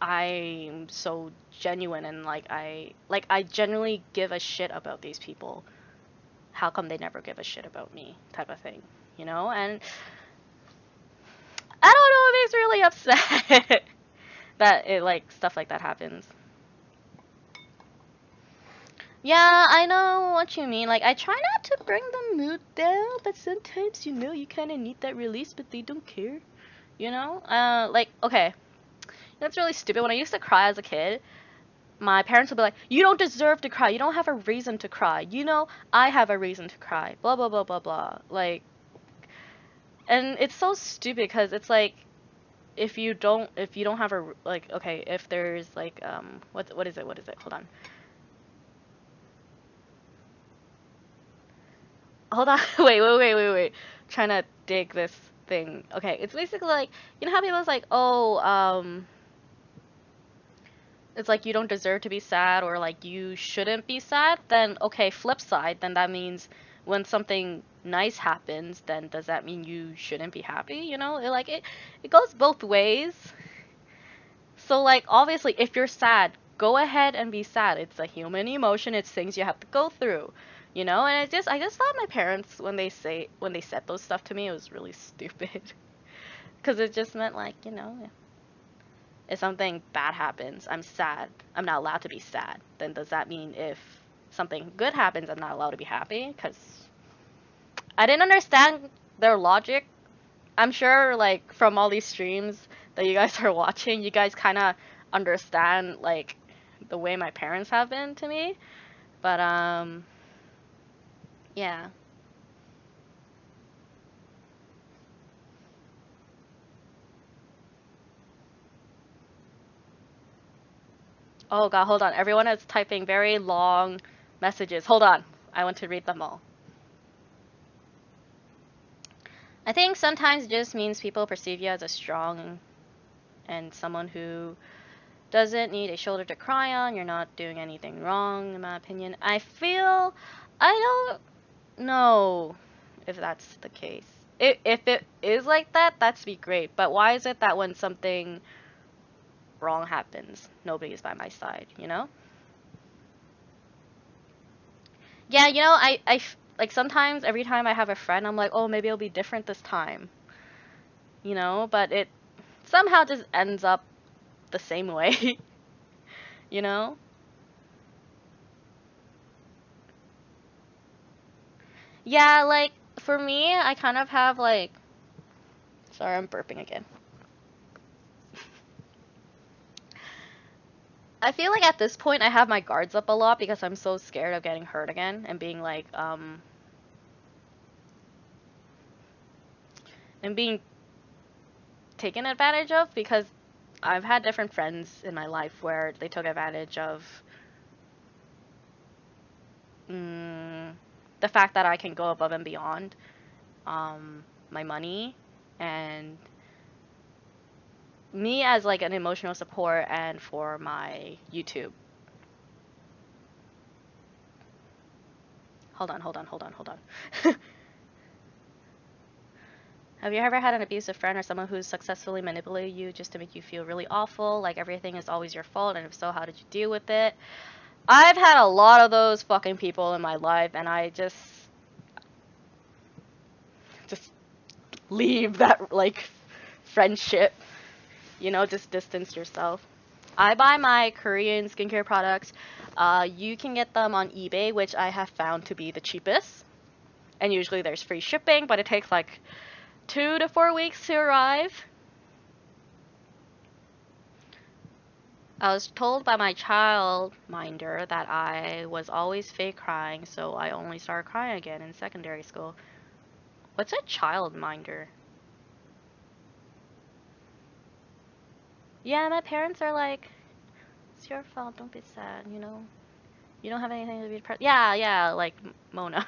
[SPEAKER 1] I'm so genuine and like I genuinely give a shit about these people. How come they never give a shit about me? Type of thing, And I don't know, it makes me really upset that it like stuff like that happens. Yeah, I know what you mean. Like, I try not to bring the mood down, but sometimes, you kind of need that release, but they don't care. Like, okay, that's really stupid. When I used to cry as a kid, my parents would be like, "You don't deserve to cry. You don't have a reason to cry. I have a reason to cry." Blah blah blah blah blah. Like, and it's so stupid because it's like if you don't have a like okay if there's like what is it hold on wait trying to dig this thing. Okay, it's basically like how people's like, oh, it's like you don't deserve to be sad, or like you shouldn't be sad. Then okay, flip side, then that means when something nice happens, then does that mean you shouldn't be happy? It goes both ways. So like obviously if you're sad, go ahead and be sad. It's a human emotion. It's things you have to go through. And I just thought my parents when they said those stuff to me, it was really stupid. Cuz it just meant like, if something bad happens, I'm sad. I'm not allowed to be sad. Then does that mean if something good happens, I'm not allowed to be happy? Cuz I didn't understand their logic. I'm sure, like, from all these streams that you guys are watching, you guys kind of understand, like, the way my parents have been to me. But, yeah. Oh, God, hold on. Everyone is typing very long messages. Hold on. I want to read them all. I think sometimes it just means people perceive you as a strong and someone who doesn't need a shoulder to cry on. You're not doing anything wrong, in my opinion. I don't know if that's the case. If it is like that, that'd be great. But why is it that when something wrong happens, nobody's by my side, Yeah, like sometimes every time I have a friend, I'm like, oh, maybe it'll be different this time, but it somehow just ends up the same way, you know? Yeah, like for me, I kind of have like, sorry, I'm burping again. I feel like at this point I have my guards up a lot because I'm so scared of getting hurt again and being like, and being taken advantage of, because I've had different friends in my life where they took advantage of the fact that I can go above and beyond my money and me as like an emotional support and for my YouTube. Hold on. Have you ever had an abusive friend or someone who's successfully manipulated you just to make you feel really awful, like everything is always your fault, and if so, how did you deal with it? I've had a lot of those fucking people in my life, and I just leave that like friendship, just distance yourself. I buy my Korean skincare products. You can get them on eBay, which I have found to be the cheapest. And usually there's free shipping, but it takes like 2 to 4 weeks to arrive. I was told by my child minder that I was always fake crying, so I only started crying again in secondary school. What's a child minder? Yeah, my parents are like, it's your fault, don't be sad, You don't have anything to be depressed. Yeah, like Mona.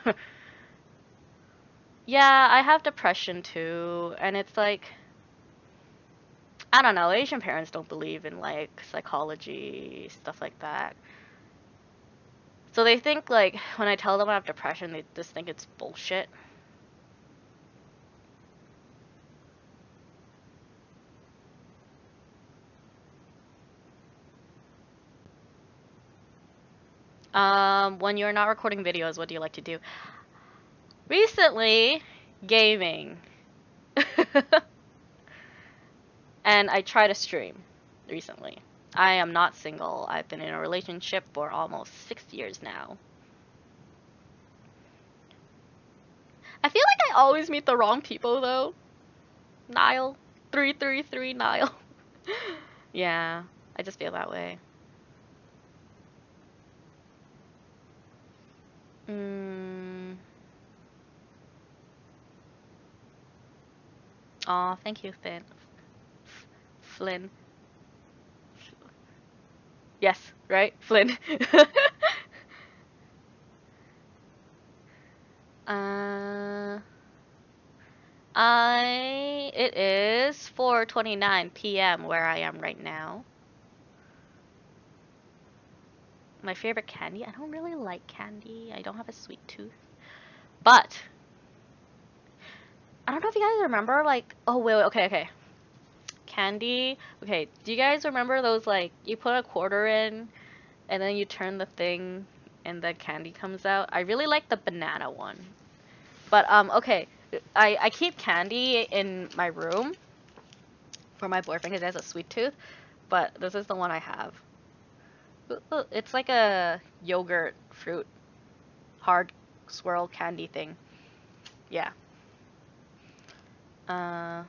[SPEAKER 1] Yeah, I have depression too, and it's like, I don't know, Asian parents don't believe in like psychology, stuff like that. So they think like when I tell them I have depression, they just think it's bullshit. When you're not recording videos, what do you like to do? Recently, gaming. And I tried to stream recently. I am not single. I've been in a relationship for almost 6 years now. I feel like I always meet the wrong people though. Nile. 333 Nile. Yeah, I just feel that way. Mm. Aw, thank you, Finn. Flynn. Yes, right? Flynn. uh, it is 4:29 p.m. where I am right now. My favorite candy? I don't really like candy. I don't have a sweet tooth. But I don't know if you guys remember like oh wait, okay, okay. Candy. Okay, do you guys remember those like you put a quarter in and then you turn the thing and the candy comes out? I really like the banana one. But okay. I keep candy in my room for my boyfriend because he has a sweet tooth, but this is the one I have. Ooh, it's like a yogurt fruit hard swirl candy thing. Yeah. Uh,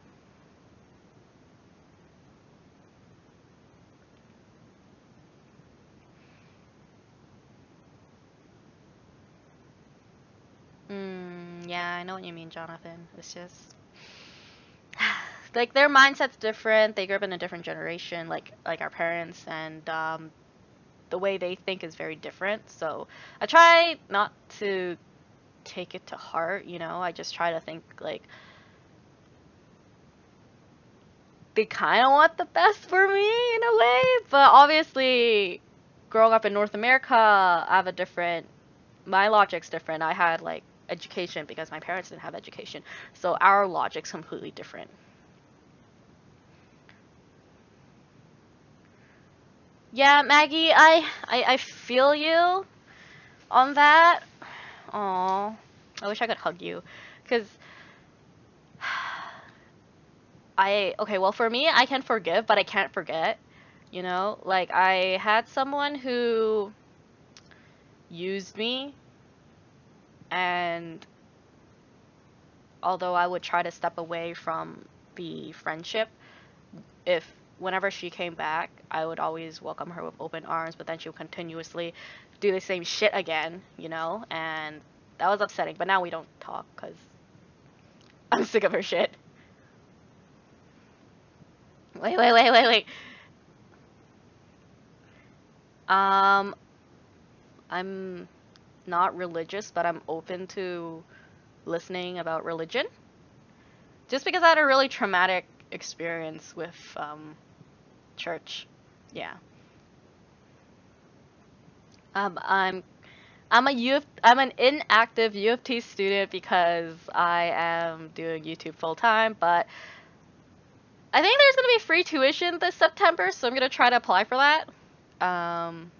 [SPEAKER 1] yeah, I know what you mean, Jonathan. It's just like their mindset's different. They grew up in a different generation, like our parents, and the way they think is very different. So I try not to take it to heart. I just try to think like they kind of want the best for me in a way, but obviously, growing up in North America, I have a different. My logic's different. I had like education because my parents didn't have education, so our logic's completely different. Yeah, Maggie, I feel you on that. Aw, I wish I could hug you, cause okay, well for me, I can forgive, but I can't forget. Like I had someone who used me, and although I would try to step away from the friendship, if whenever she came back, I would always welcome her with open arms, but then she would continuously do the same shit again, and that was upsetting. But now we don't talk because I'm sick of her shit. Wait, wait, wait, wait, wait. Um, I'm not religious, but I'm open to listening about religion. Just because I had a really traumatic experience with church. Yeah. Um, I'm I'm an inactive U of T student because I am doing YouTube full time, but I think there's gonna be free tuition this September, so I'm gonna try to apply for that. Um,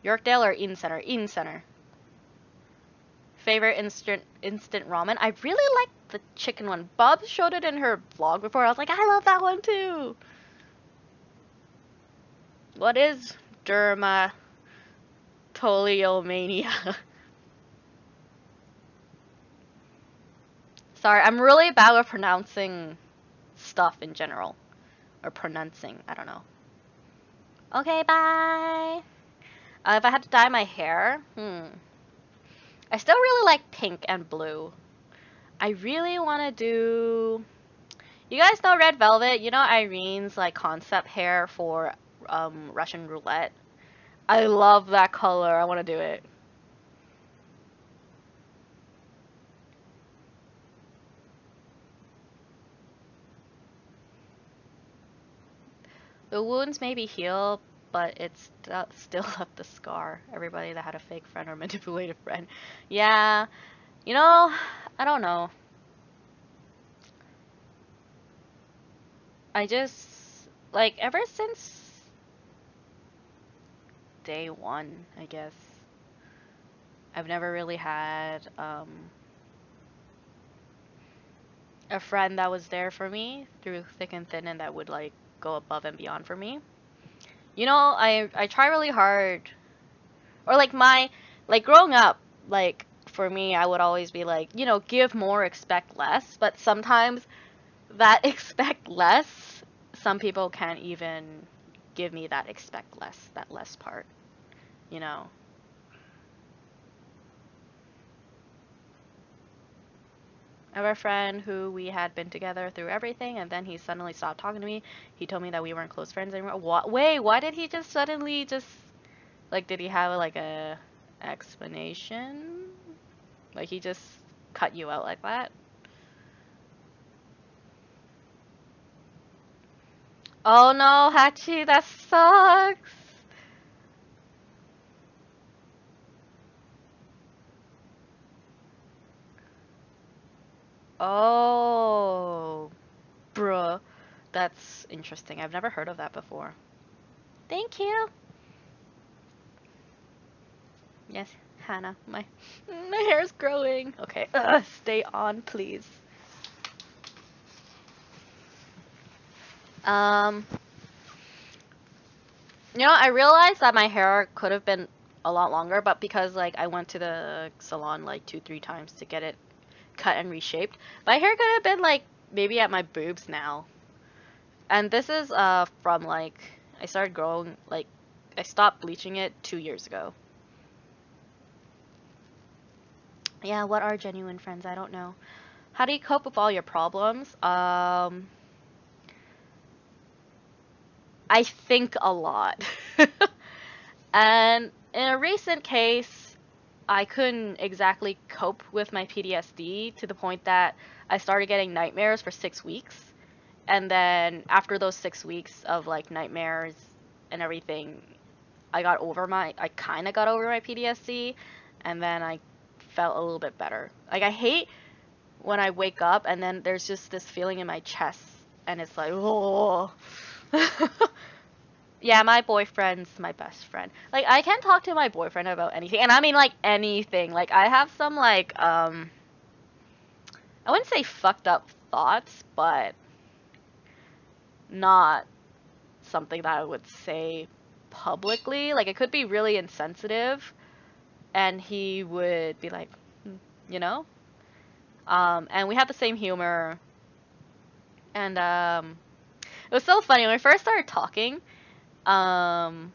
[SPEAKER 1] Yorkdale or Eden Center? Eden Center. Favorite instant ramen? I really like the chicken one. Bob showed it in her vlog before. I was like, I love that one too. What is dermatoliomania? Sorry, I'm really bad with pronouncing stuff in general. Or pronouncing, I don't know. Okay, bye. If I had to dye my hair, I still really like pink and blue. I really want to do. You guys know Red Velvet? You know Irene's like concept hair for Russian roulette. I love that color. I want to do it. The wounds maybe heal, but it's still left the scar. Everybody that had a fake friend or manipulative friend. Yeah, you know, I don't know. I just like ever since day one, I guess. I've never really had a friend that was there for me through thick and thin and that would like go above and beyond for me. You know, I try really hard. Or like my like growing up, like for me, I would always be like, you know, give more, expect less. But sometimes that expect less, some people can't even give me that expect less, that less part, you know. I have a friend who we had been together through everything, and then he suddenly stopped talking to me. He told me that we weren't close friends anymore. What? Wait, why did he just suddenly just like? Did he have like a explanation? Like he just cut you out like that? Oh no, Hachi, that sucks. Oh, bruh, that's interesting. I've never heard of that before. Thank you. Yes, Hannah, my hair's growing. Okay, stay on, please. Um, I realized that my hair could have been a lot longer, but because like I went to the salon like 2, 3 times to get it cut and reshaped, my hair could have been like maybe at my boobs now. And this is from like I started growing like I stopped bleaching it 2 years ago. Yeah, what are genuine friends? I don't know. How do you cope with all your problems? I think a lot. And in a recent case, I couldn't exactly cope with my PTSD to the point that I started getting nightmares for 6 weeks. And then after those 6 weeks of like nightmares and everything, I kind of got over my PTSD, and then I felt a little bit better. Like I hate when I wake up and then there's just this feeling in my chest, and it's like, oh. Yeah, my boyfriend's my best friend. Like I can talk to my boyfriend about anything, and I mean like anything. Like I have some like I wouldn't say fucked up thoughts, but not something that I would say publicly. Like it could be really insensitive, and he would be like, "Hmm," you know. And we have the same humor, and it was so funny when we first started talking. Um,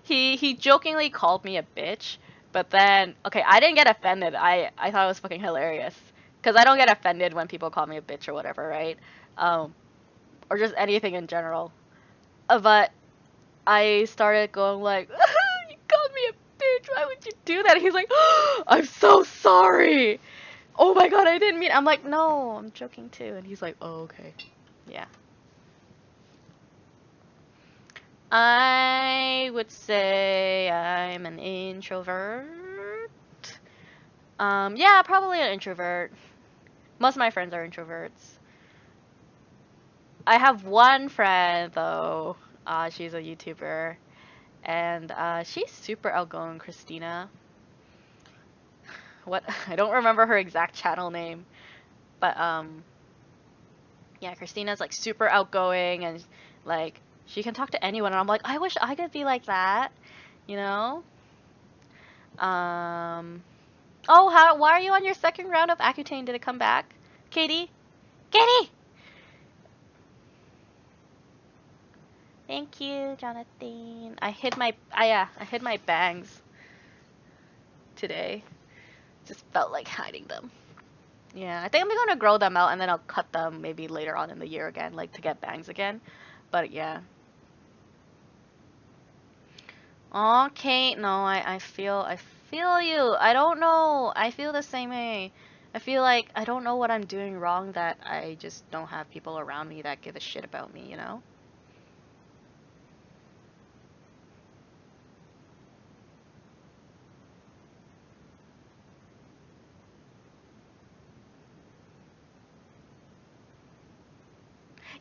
[SPEAKER 1] he jokingly called me a bitch, but then okay, I didn't get offended. I thought it was fucking hilarious because I don't get offended when people call me a bitch or whatever, right? Um, or just anything in general. But I started going like, "You called me a bitch. Why would you do that?" And he's like, "I'm so sorry. Oh my god, I didn't mean." I'm like, "No, I'm joking too." And he's like, "Oh, okay." Yeah. I would say I'm an introvert. Yeah, probably an introvert. Most of my friends are introverts. I have one friend though. She's a YouTuber, and she's super outgoing, Christina. What I don't remember her exact channel name, but yeah, Christina's like super outgoing and like she can talk to anyone, and I'm like, I wish I could be like that, you know? Um, oh, why are you on your second round of Accutane? Did it come back? Katie? Katie! Thank you, Jonathan. I hid my bangs today. Just felt like hiding them. Yeah, I think I'm gonna grow them out and then I'll cut them maybe later on in the year again, like to get bangs again. But yeah. Okay, no, I feel you. I don't know. I feel the same way. I feel like I don't know what I'm doing wrong that I just don't have people around me that give a shit about me, you know?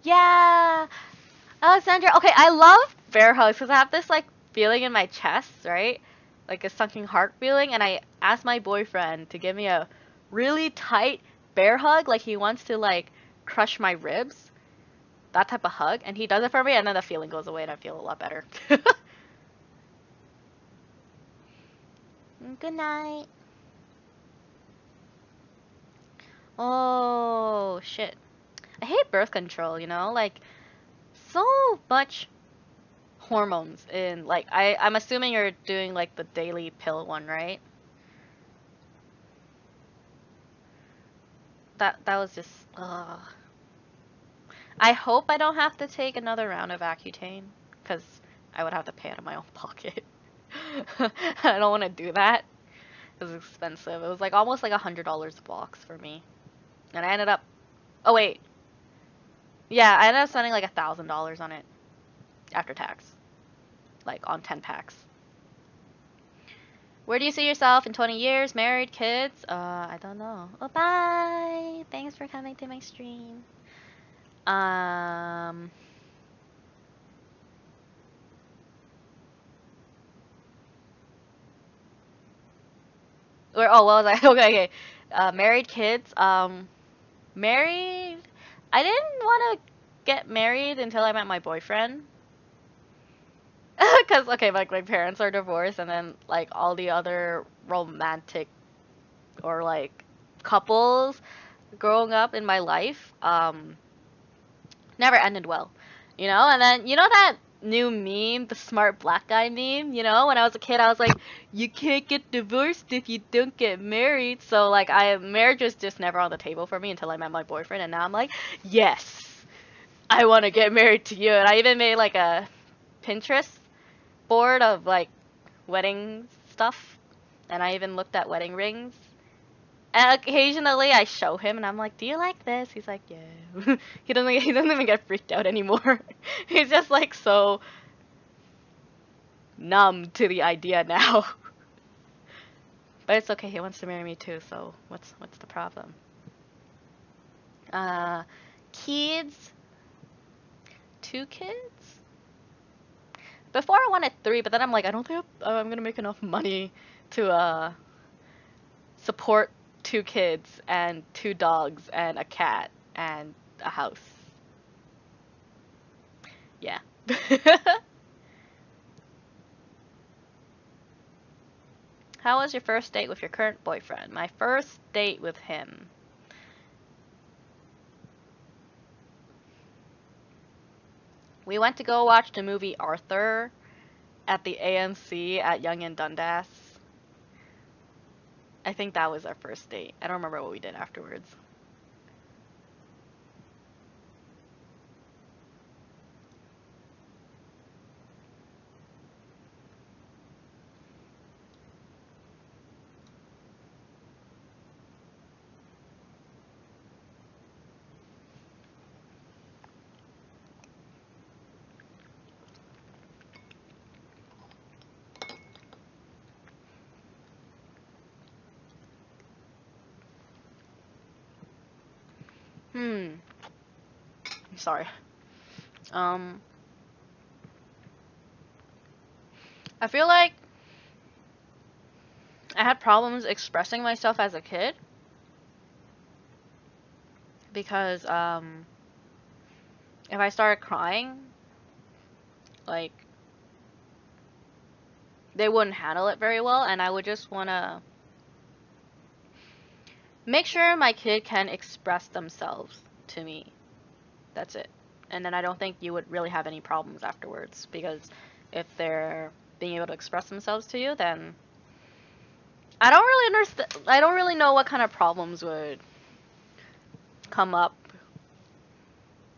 [SPEAKER 1] Yeah, Alexandra. Okay, I love bear hugs because I have this like feeling in my chest, right? Like a sunken heart feeling, and I asked my boyfriend to give me a really tight bear hug, like he wants to like crush my ribs, that type of hug, and he does it for me, and then the feeling goes away, and I feel a lot better. Good night. Oh shit. I hate birth control, you know? Like so much hormones in like I'm assuming you're doing like the daily pill one, right? That was just I hope I don't have to take another round of Accutane cuz I would have to pay out of my own pocket. I don't want to do that. It was expensive. It was like almost like $100 a box for me. And I ended up Oh wait. Yeah, I ended up spending like $1,000 on it after tax. Like on 10 packs. Where do you see yourself in 20 years? Married, kids? I don't know. Oh, bye! Thanks for coming to my stream. Um... What was I? Okay. Married, kids. Married... I didn't want to get married until I met my boyfriend. Because, okay, like, my parents are divorced, and then, like, all the other romantic or, like, couples growing up in my life, never ended well, you know? And then, you know that new meme, the smart black guy meme, you know? When I was a kid, I was like, you can't get divorced if you don't get married. So, like, marriage was just never on the table for me until I met my boyfriend, and now I'm like, yes, I want to get married to you. And I even made, like, a Pinterest board of, like, wedding stuff, and I even looked at wedding rings. And occasionally I show him and I'm like, "Do you like this?" He's like, "Yeah." He doesn't even get freaked out anymore. He's just like so numb to the idea now. But it's okay. He wants to marry me too, so what's the problem? Uh Kids, 2 kids? Before I wanted 3, but then I'm like, I don't think I'm going to make enough money to support 2 kids and 2 dogs and a cat and a house. Yeah. How was your first date with your current boyfriend? My first date with him. We went to go watch the movie Arthur at the AMC at Yonge and Dundas. I think that was our first date. I don't remember what we did afterwards. I'm sorry. Um, I feel like I had problems expressing myself as a kid because if I started crying, like they wouldn't handle it very well, and I would just want to make sure my kid can express themselves to me. That's it. And then I don't think you would really have any problems afterwards, because if they're being able to express themselves to you, then I don't really understand. I don't really know what kind of problems would come up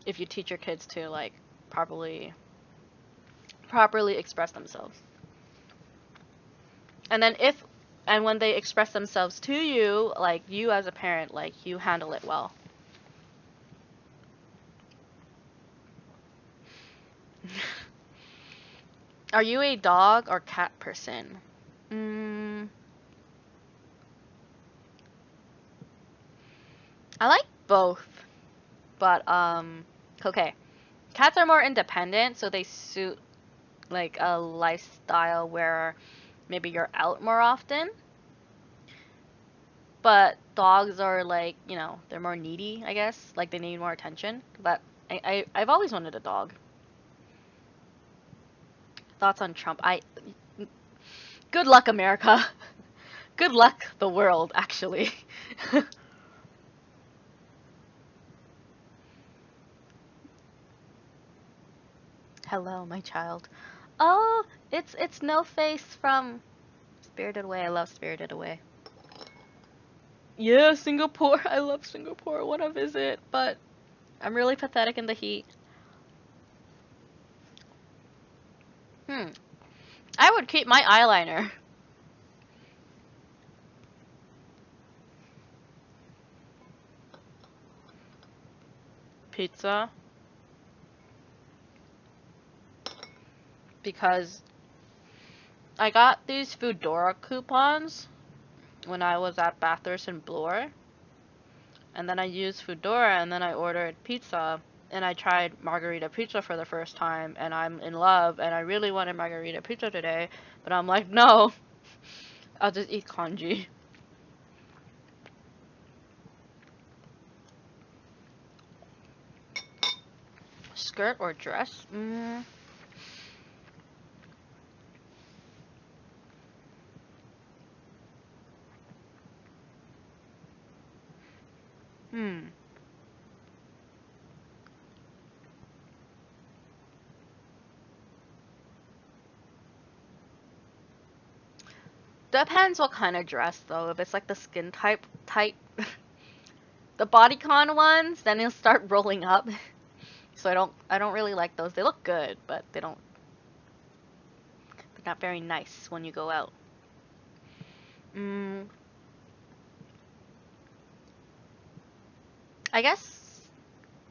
[SPEAKER 1] if you teach your kids to like properly express themselves. And then when they express themselves to you, like you as a parent, like you handle it well. Are you a dog or cat person? Mm, I like both, but okay. Cats are more independent, so they suit like a lifestyle where maybe you're out more often. but dogs are like, you know, they're more needy, I guess. Like they need more attention. But I've always wanted a dog. Thoughts on Trump? Good luck, America. Good luck, the world, actually. Hello, my child. Oh, it's No Face from Spirited Away. I love Spirited Away. Yeah, Singapore. I love Singapore. I want to visit, but I'm really pathetic in the heat. Hmm. I would keep my eyeliner. Pizza. Because I got these Foodora coupons when I was at Bathurst and Bloor. And then I used Foodora and then I ordered pizza. And I tried margarita pizza for the first time. And I'm in love. And I really wanted margarita pizza today. But I'm like, no. I'll just eat congee. Skirt or dress? Hmm. Depends what kind of dress though. If it's like the skin type, the bodycon ones, then it'll start rolling up. So I don't really like those. They look good, but they're not very nice when you go out. Mm, I guess.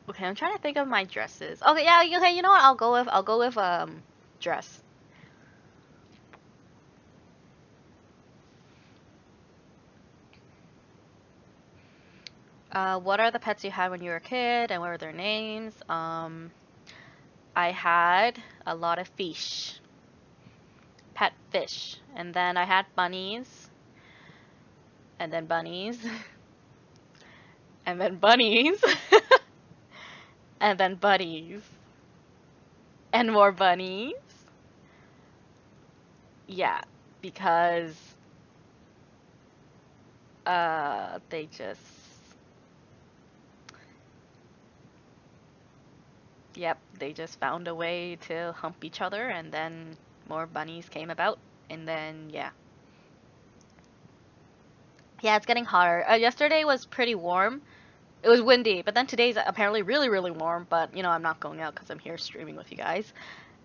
[SPEAKER 1] Okay, I'm trying to think of my dresses. Okay, yeah, okay, you know what? I'll go with dress. What are the pets you had when you were a kid, and what were their names? I had a lot of fish, pet fish, and then I had bunnies, and then bunnies, and then bunnies, and then bunnies, and more bunnies. Yeah, because they just, yep, they just found a way to hump each other, and then more bunnies came about, and then yeah. Yeah, it's getting hotter. Yesterday was pretty warm. It was windy, but then today's apparently really, really warm. But you know, I'm not going out because I'm here streaming with you guys.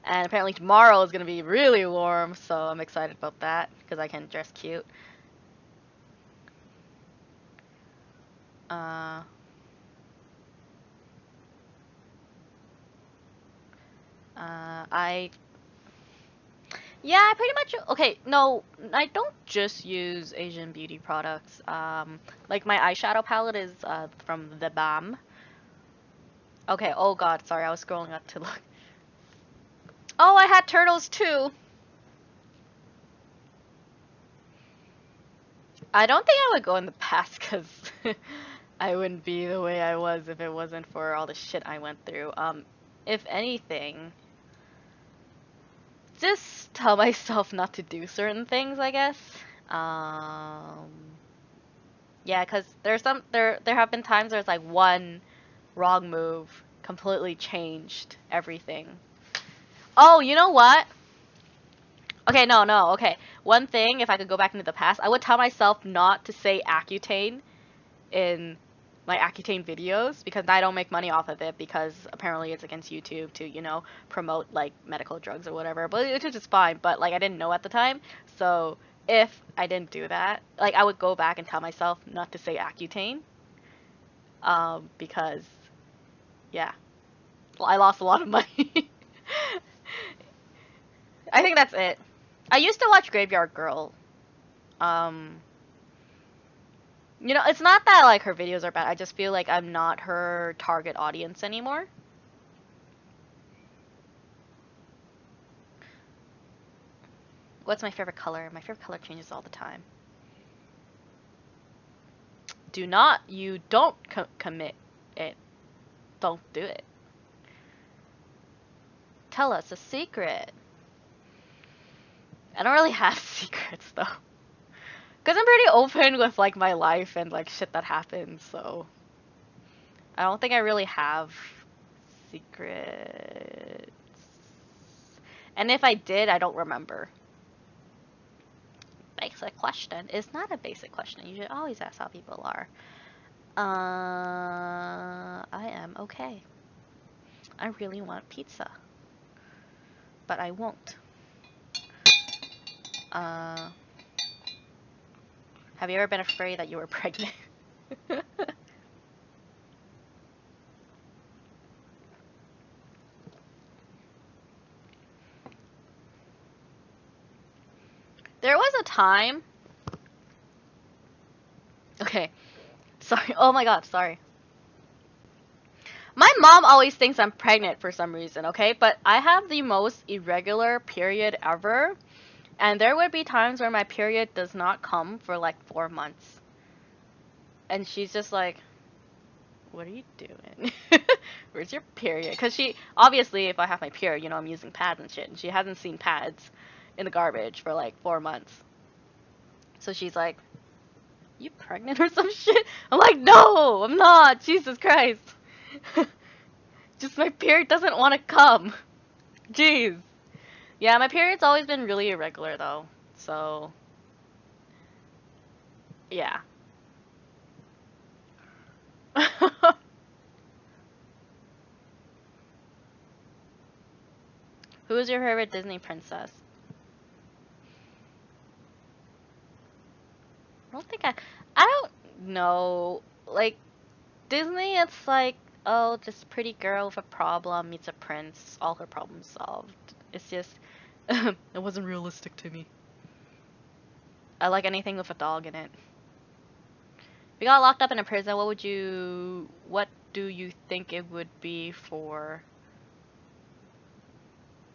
[SPEAKER 1] And apparently tomorrow is gonna be really warm, so I'm excited about that because I can dress cute. Uh, I Yeah, I pretty much okay. No, I don't just use Asian beauty products. Like my eyeshadow palette is from the Bam. Okay. Oh God, sorry, I was scrolling up to look. Oh, I had turtles too. I don't think I would go in the past because I wouldn't be the way I was if it wasn't for all the shit I went through. If anything, just tell myself not to do certain things, I guess. Um, yeah, because there have been times where it's like one wrong move completely changed everything. Oh, you know what? Okay, no, no, okay. One thing, if I could go back into the past, I would tell myself not to say Accutane in my Accutane videos because I don't make money off of it because apparently it's against YouTube to, you know, promote like medical drugs or whatever. But it's just fine. But like I didn't know at the time. So if I didn't do that, like I would go back and tell myself not to say Accutane. Because yeah, well, I lost a lot of money. I think that's it. I used to watch Graveyard Girl. Um, you know, it's not that like her videos are bad. I just feel like I'm not her target audience anymore. What's my favorite color? My favorite color changes all the time. You don't commit it. Don't do it. Tell us a secret. I don't really have secrets though. Cause I'm pretty open with like my life and like shit that happens, so I don't think I really have secrets. And if I did, I don't remember. Basic question. It's not a basic question. You should always ask how people are. I am okay. I really want pizza. But I won't. Have you ever been afraid that you were pregnant? There was a time. Okay. Sorry. Oh my god, sorry. My mom always thinks I'm pregnant for some reason, okay? But I have the most irregular period ever. And there would be times where my period does not come for like 4 months. And she's just like, what are you doing? Where's your period? Because she, obviously, if I have my period, you know, I'm using pads and shit. And she hasn't seen pads in the garbage for like 4 months. So she's like, you pregnant or some shit? I'm like, no, I'm not. Jesus Christ. Just my period doesn't want to come. Jeez. Yeah, my period's always been really irregular though. So, yeah. Who is your favorite Disney princess? I don't know. Like, Disney, it's like, oh, this pretty girl with a problem meets a prince, all her problems solved. It's just, it wasn't realistic to me. I like anything with a dog in it. If you got locked up in a prison, what do you think it would be for?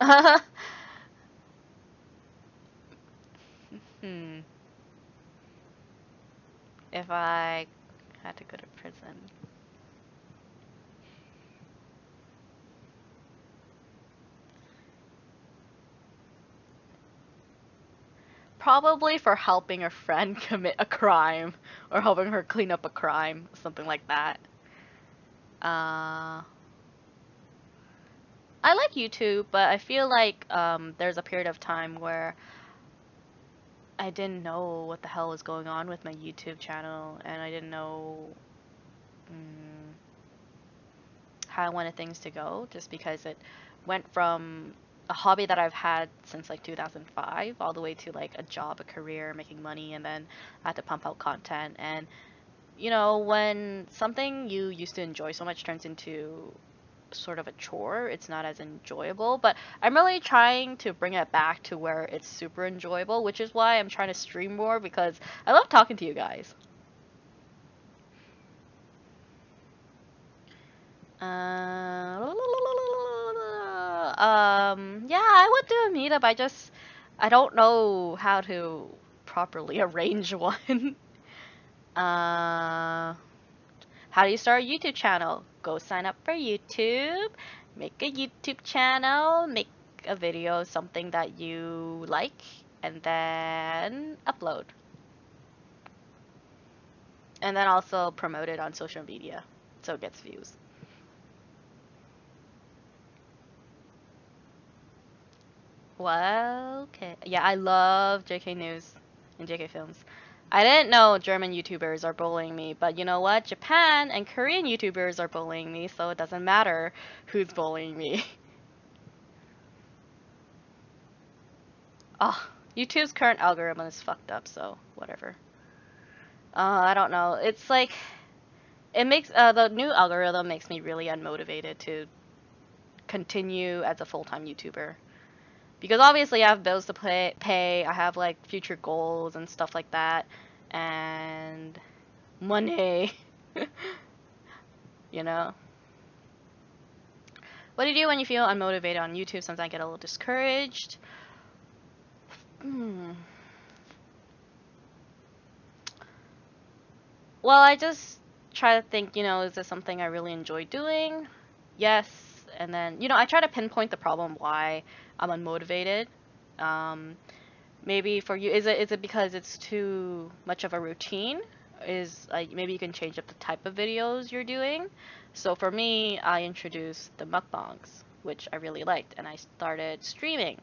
[SPEAKER 1] Hmm. If I had to go to prison. Probably for helping a friend commit a crime or helping her clean up a crime, something like that. I like YouTube, but I feel like there's a period of time where I didn't know what the hell was going on with my YouTube channel, and I didn't know how I wanted things to go, just because it went from a hobby that I've had since like 2005 all the way to like a job, a career, making money, and then I had to pump out content. And you know, when something you used to enjoy so much turns into sort of a chore, it's not as enjoyable. But I'm really trying to bring it back to where it's super enjoyable, which is why I'm trying to stream more, because I love talking to you guys. Yeah, I would do a meetup. I don't know how to properly arrange one. uh, how do you start a YouTube channel? Go sign up for YouTube, make a YouTube channel, make a video, something that you like, and then upload. And then also promote it on social media so it gets views. Well, okay. Yeah, I love JK News and JK Films. I didn't know German YouTubers are bullying me, but you know what? Japan and Korean YouTubers are bullying me, so it doesn't matter who's bullying me. Oh, YouTube's current algorithm is fucked up, so whatever. I don't know. It's like it makes the new algorithm makes me really unmotivated to continue as a full-time YouTuber. Because obviously I have bills to pay, I have like future goals and stuff like that, and money, you know. What do you do when you feel unmotivated on YouTube? Sometimes I get a little discouraged. Hmm. Well, I just try to think, is this something I really enjoy doing? Yes. And then, I try to pinpoint the problem why I'm unmotivated. Um, Maybe for you, is it because it's too much of a routine? Is like maybe you can change up the type of videos you're doing. So for me, I introduced the mukbangs, which I really liked, and I started streaming.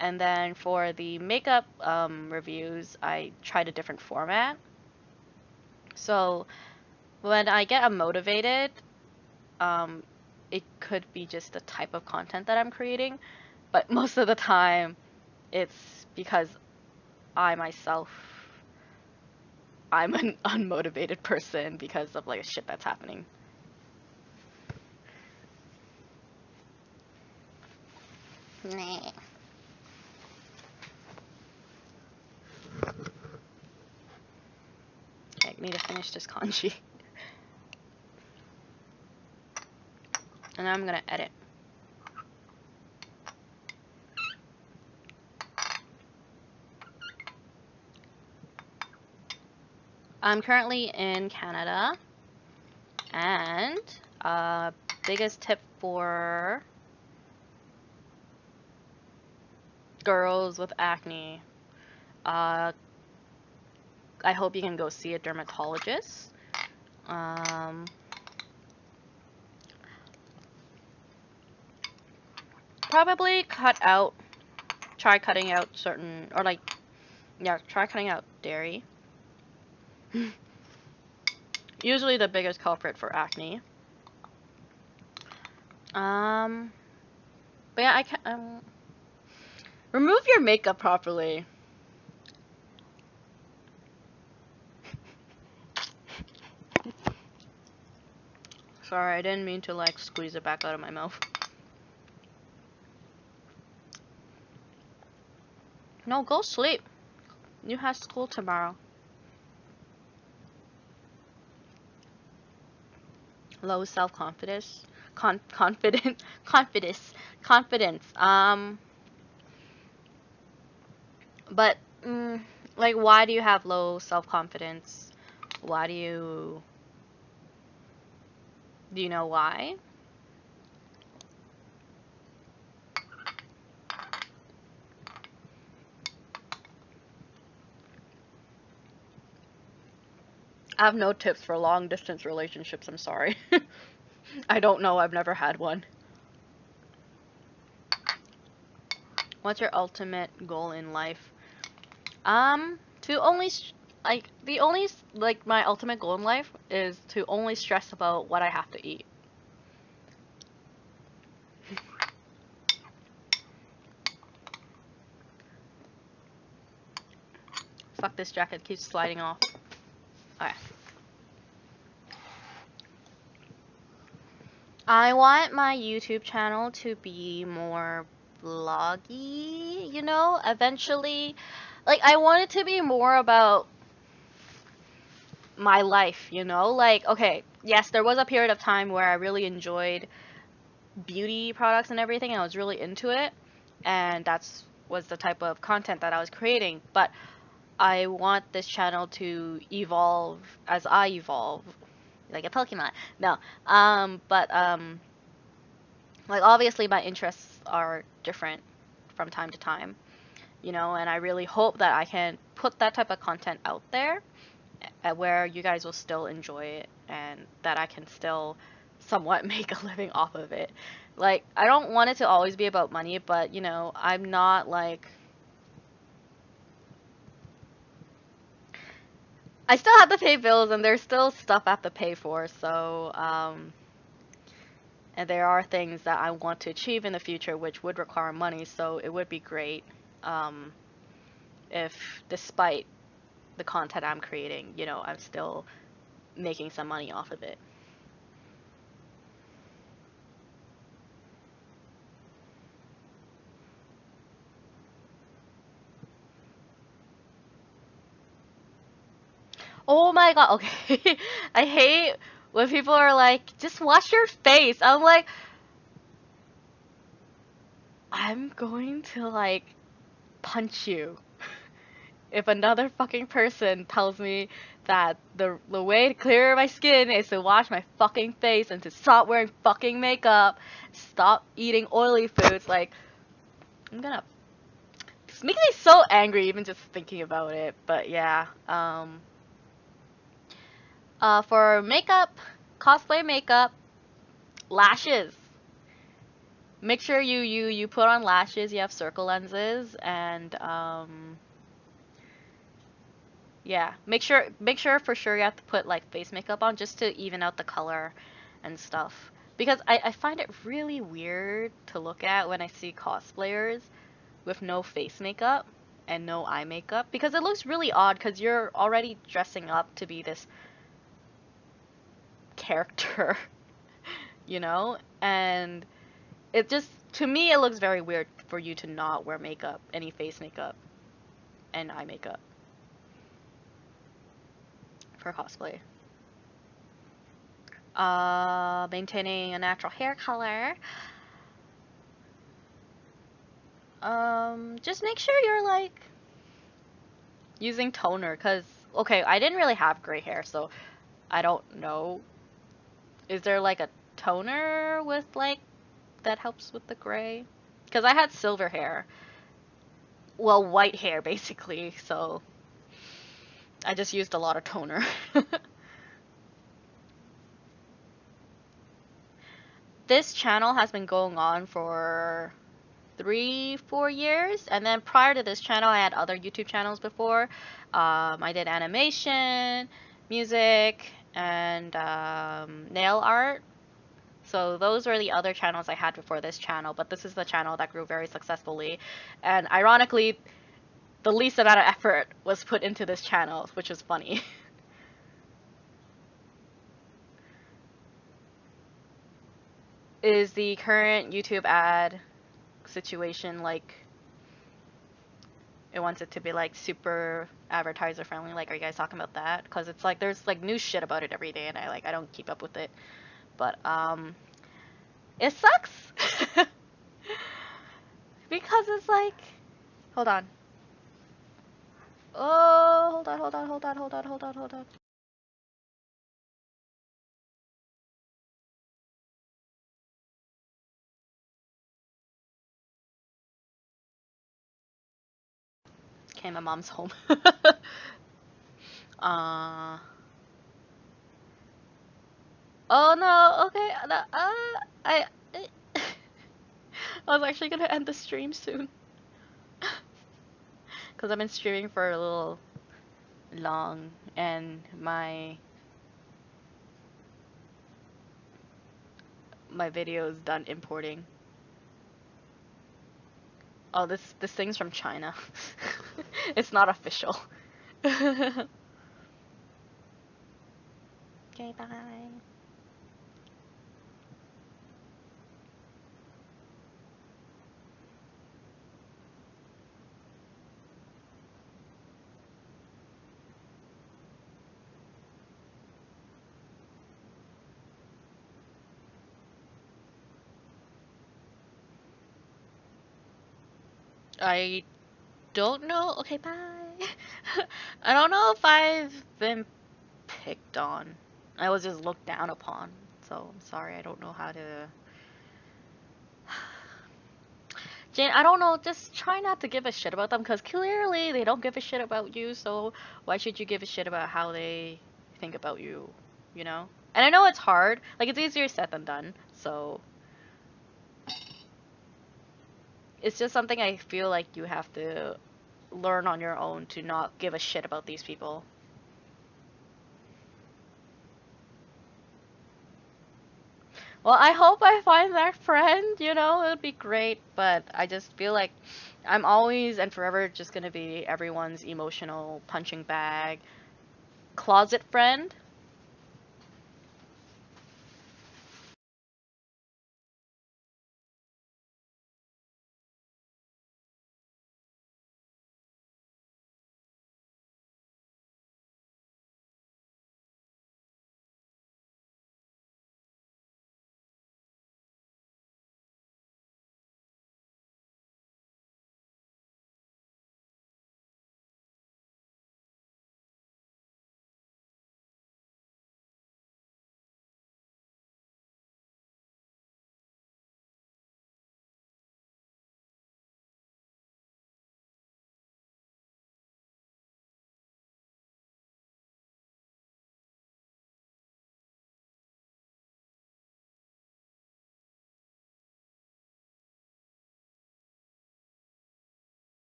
[SPEAKER 1] And then for the makeup reviews, I tried a different format. So when I get unmotivated, um, it could be just the type of content that I'm creating, but most of the time, it's because I myself I'm an unmotivated person because of like shit that's happening. Nah. I need to finish this kanji. And then I'm gonna edit. I'm currently in Canada, and biggest tip for girls with acne. Uh, I hope you can go see a dermatologist. Um, Probably try cutting out certain, or like, yeah, try cutting out dairy. Usually the biggest culprit for acne. Um, but yeah, I can remove your makeup properly. Sorry, I didn't mean to like squeeze it back out of my mouth. No, go sleep. You have school tomorrow. Low self-confidence. Confidence. But, like, why do you have low self-confidence? Why do you know why? I have no tips for long distance relationships, I'm sorry. I don't know, I've never had one. What's your ultimate goal in life? To only like the only like my ultimate goal in life is to only stress about what I have to eat. Fuck, this jacket keeps sliding off. Okay. I want my YouTube channel to be more vloggy, eventually. Like, I want it to be more about my life, Like, okay, yes, there was a period of time where I really enjoyed beauty products and everything, and I was really into it, and that's was the type of content that I was creating, but I want this channel to evolve as I evolve, like a Pokemon. No, but like obviously my interests are different from time to time, and I really hope that I can put that type of content out there where you guys will still enjoy it and that I can still somewhat make a living off of it. Like, I don't want it to always be about money, but I'm not like I still have to pay bills and there's still stuff I have to pay for, so and there are things that I want to achieve in the future which would require money, so it would be great um, if despite the content I'm creating, I'm still making some money off of it. Oh my god, okay. I hate when people are like, just wash your face. I'm like, I'm going to like punch you if another fucking person tells me that the way to clear my skin is to wash my fucking face and to stop wearing fucking makeup, stop eating oily foods. Like, I'm gonna. It's making me so angry even just thinking about it. But yeah. For makeup, cosplay makeup, lashes. Make sure you put on lashes. You have circle lenses, and yeah, make sure for sure you have to put like face makeup on just to even out the color and stuff. Because I find it really weird to look at when I see cosplayers with no face makeup and no eye makeup because it looks really odd because you're already dressing up to be this character, you know? And it just, to me, it looks very weird for you to not wear makeup, any face makeup and eye makeup for cosplay. Maintaining a natural hair color. Just make sure you're like using toner, cause okay, I didn't really have gray hair, so I don't know. Is there like a toner with like that helps with the gray? Cause I had silver hair, well, white hair basically, so I just used a lot of toner. This channel has been going on for 3, 4 years, and then prior to this channel I had other YouTube channels before. I did animation, music, and nail art. So those were the other channels I had before this channel, but this is the channel that grew very successfully, and ironically the least amount of effort was put into this channel, which is funny. Is the current YouTube ad situation like it wants it to be like super advertiser friendly? Like, are you guys talking about that? Because it's like there's like new shit about it every day, and I don't keep up with it. But it sucks because it's like, hold on. Oh, hold on. Okay, my mom's home. uh. Oh no. Okay. I. I was actually gonna end the stream soon because I've been streaming for a little long, and my video is done importing. Oh, this thing's from China. It's not official. Okay, bye. I don't know. Okay, bye. I don't know if I've been picked on. I was just looked down upon. So I'm sorry. I don't know how to. Jane, I don't know. Just try not to give a shit about them because clearly they don't give a shit about you. So why should you give a shit about how they think about you? You know? And I know it's hard. Like, it's easier said than done. So it's just something I feel like you have to learn on your own to not give a shit about these people. Well, I hope I find that friend, you know, it would be great, but I just feel like I'm always and forever just gonna be everyone's emotional punching bag, closet friend.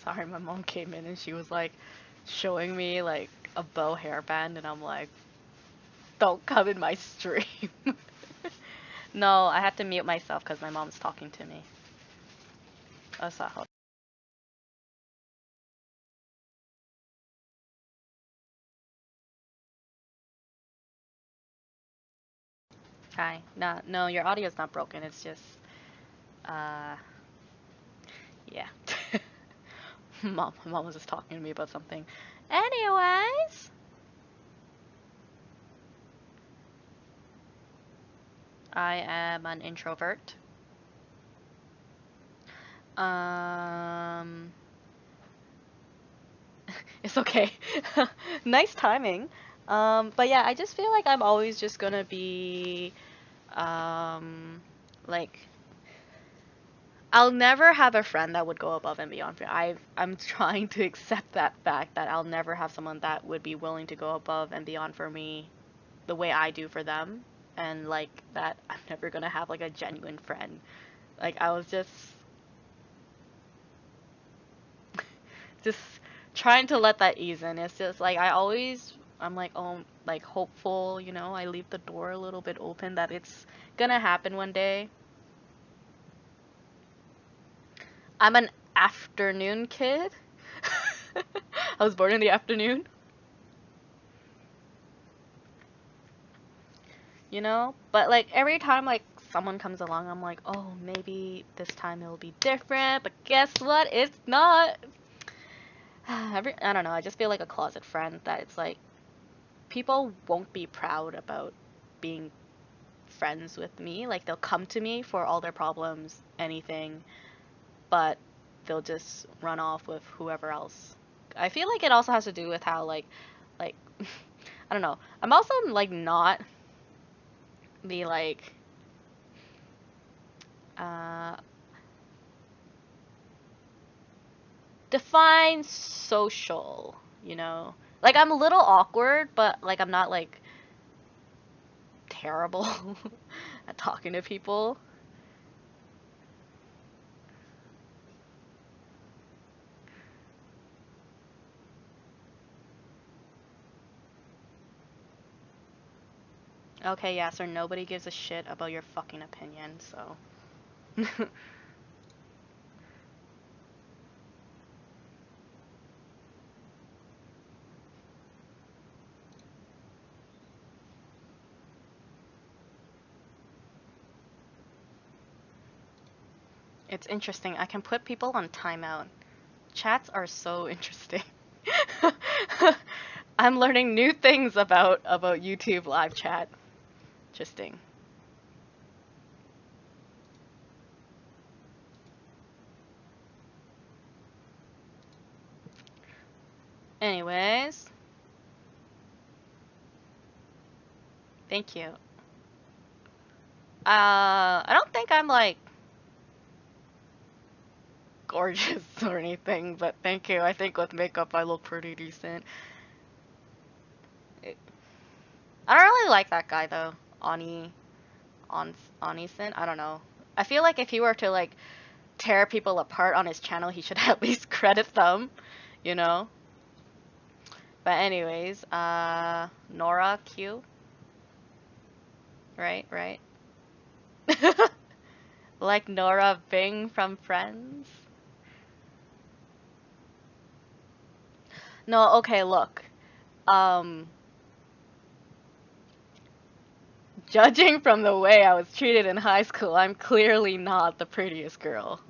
[SPEAKER 1] sorry, my mom came in and she was like showing me like a bow hairband, and I'm like, don't come in my stream. No, I had to mute myself because my mom's talking to me. Oh, so hold. Hi. No, no, your audio's not broken. It's just, uh, yeah. Mom was just talking to me about something. Anyways, I am an introvert. Um, it's okay. Nice timing. But yeah, I just feel like I'm always just gonna be, um, like, I'll never have a friend that would go above and beyond for me. I'm trying to accept that fact that I'll never have someone that would be willing to go above and beyond for me the way I do for them. And like that I'm never gonna have like a genuine friend. Like I was just trying to let that ease in. It's just like I'm like, oh, like hopeful, you know, I leave the door a little bit open that it's gonna happen one day. I'm an afternoon kid. I was born in the afternoon, you know? But like every time like someone comes along, I'm like, "Oh, maybe this time it'll be different." But guess what? It's not. I don't know, I just feel like a closet friend that it's like people won't be proud about being friends with me. Like they'll come to me for all their problems, anything, but they'll just run off with whoever else. I feel like it also has to do with how like I don't know. I'm also like not the like uh define social, you know? Like I'm a little awkward, but like I'm not like terrible at talking to people. Okay, yeah, so nobody gives a shit about your fucking opinion, so. It's interesting. I can put people on timeout. Chats are so interesting. I'm learning new things about YouTube live chat. Interesting. Anyways, thank you. I don't think I'm like gorgeous or anything, but thank you. I think with makeup I look pretty decent. It- I don't really like that guy though. Ani on Anison. I don't know. I feel like if he were to like tear people apart on his channel, he should at least credit them, you know? But anyways, Nora Q, right, right. Like Nora Bing from Friends. No, okay, look. Um, Judging from the way I was treated in high school, I'm clearly not the prettiest girl.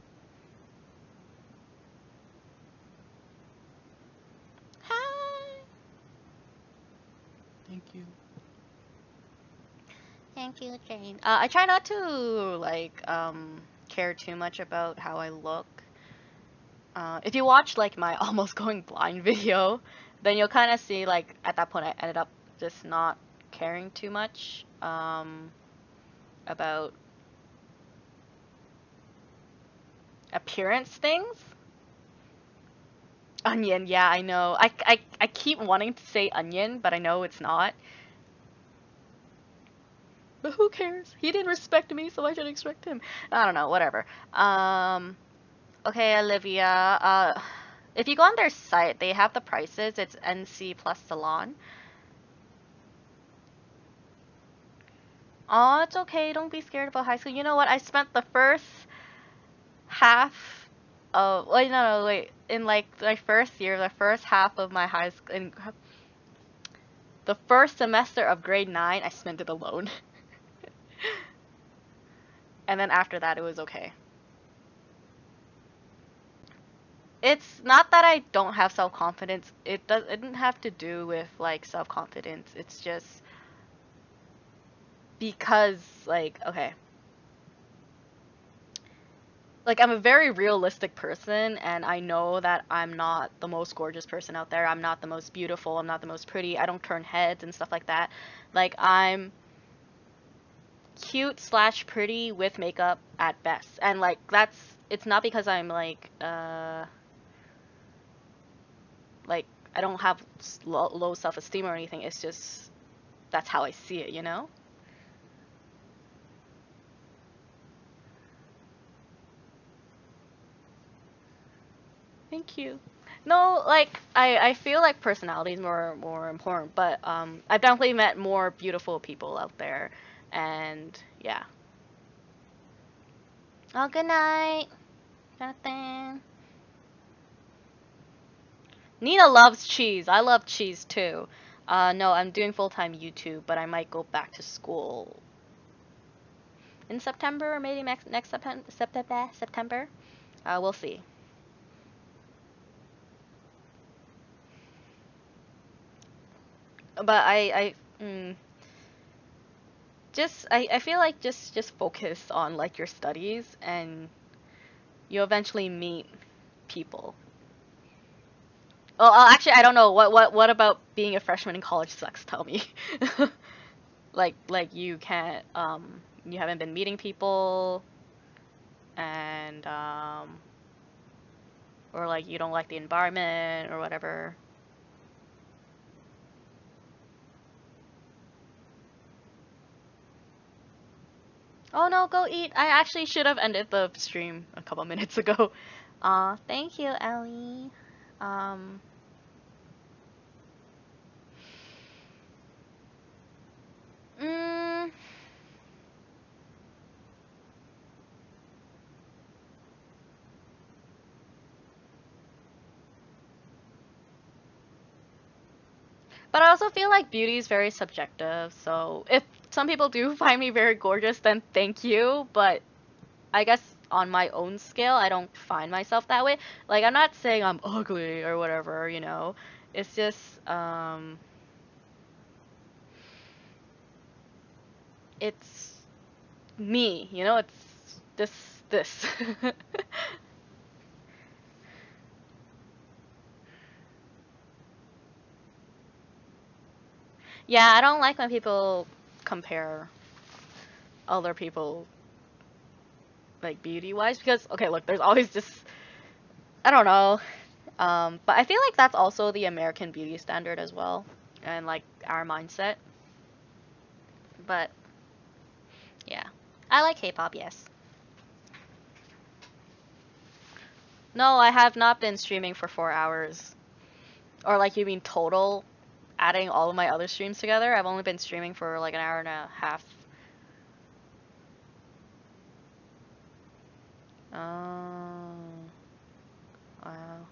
[SPEAKER 1] Hi. Thank you. Thank you, Jane. I try not to like care too much about how I look. If you watch like my almost going blind video, then you'll kind of see like at that point I ended up just not caring too much about appearance things. Onion, yeah, I know. I keep wanting to say onion, but I know it's not. But who cares? He didn't respect me, so I should expect him. I don't know, whatever. Okay, Olivia. If you go on their site, they have the prices. It's NC plus salon. Oh, it's okay. Don't be scared about high school. You know what? I spent the first half of wait, no, no, wait. In like my first year, the first half of my high school, in the first semester of grade 9, I spent it alone. And then after that, it was okay. It's not that I don't have self-confidence. It didn't have to do with like self-confidence. It's just because like okay. Like I'm a very realistic person and I know that I'm not the most gorgeous person out there. I'm not the most beautiful, I'm not the most pretty. I don't turn heads and stuff like that. Like I'm cute slash pretty with makeup at best. And like that's it's not because I'm like I don't have low self-esteem or anything. It's just that's how I see it, you know? Thank you. No, like I feel like personality is more important, but I've definitely met more beautiful people out there, and yeah. Oh, good night, Jonathan. Nina loves cheese. I love cheese too. No, I'm doing full-time YouTube, but I might go back to school in September or maybe next September. We'll see. But I feel like just focus on like your studies and you eventually meet people. Well, actually, I don't know. What about being a freshman in college sucks? Tell me. Like you can't you haven't been meeting people and or like you don't like the environment or whatever. Oh no, go eat. I actually should have ended the stream a couple minutes ago. Thank you, Ellie. Um, mm, but I also feel like beauty is very subjective. So if some people do find me very gorgeous, then thank you. But I guess on my own scale, I don't find myself that way. Like I'm not saying I'm ugly or whatever, you know. It's just it's me, you know. It's this. Yeah, I don't like when people compare other people like beauty wise because okay, look, there's always just I don't know. But I feel like that's also the American beauty standard as well, and like our mindset. But yeah, I like K-pop. Yes. No, I have not been streaming for 4 hours. Or like you mean total, adding all of my other streams together? I've only been streaming for like an hour and a half. Oh, wow.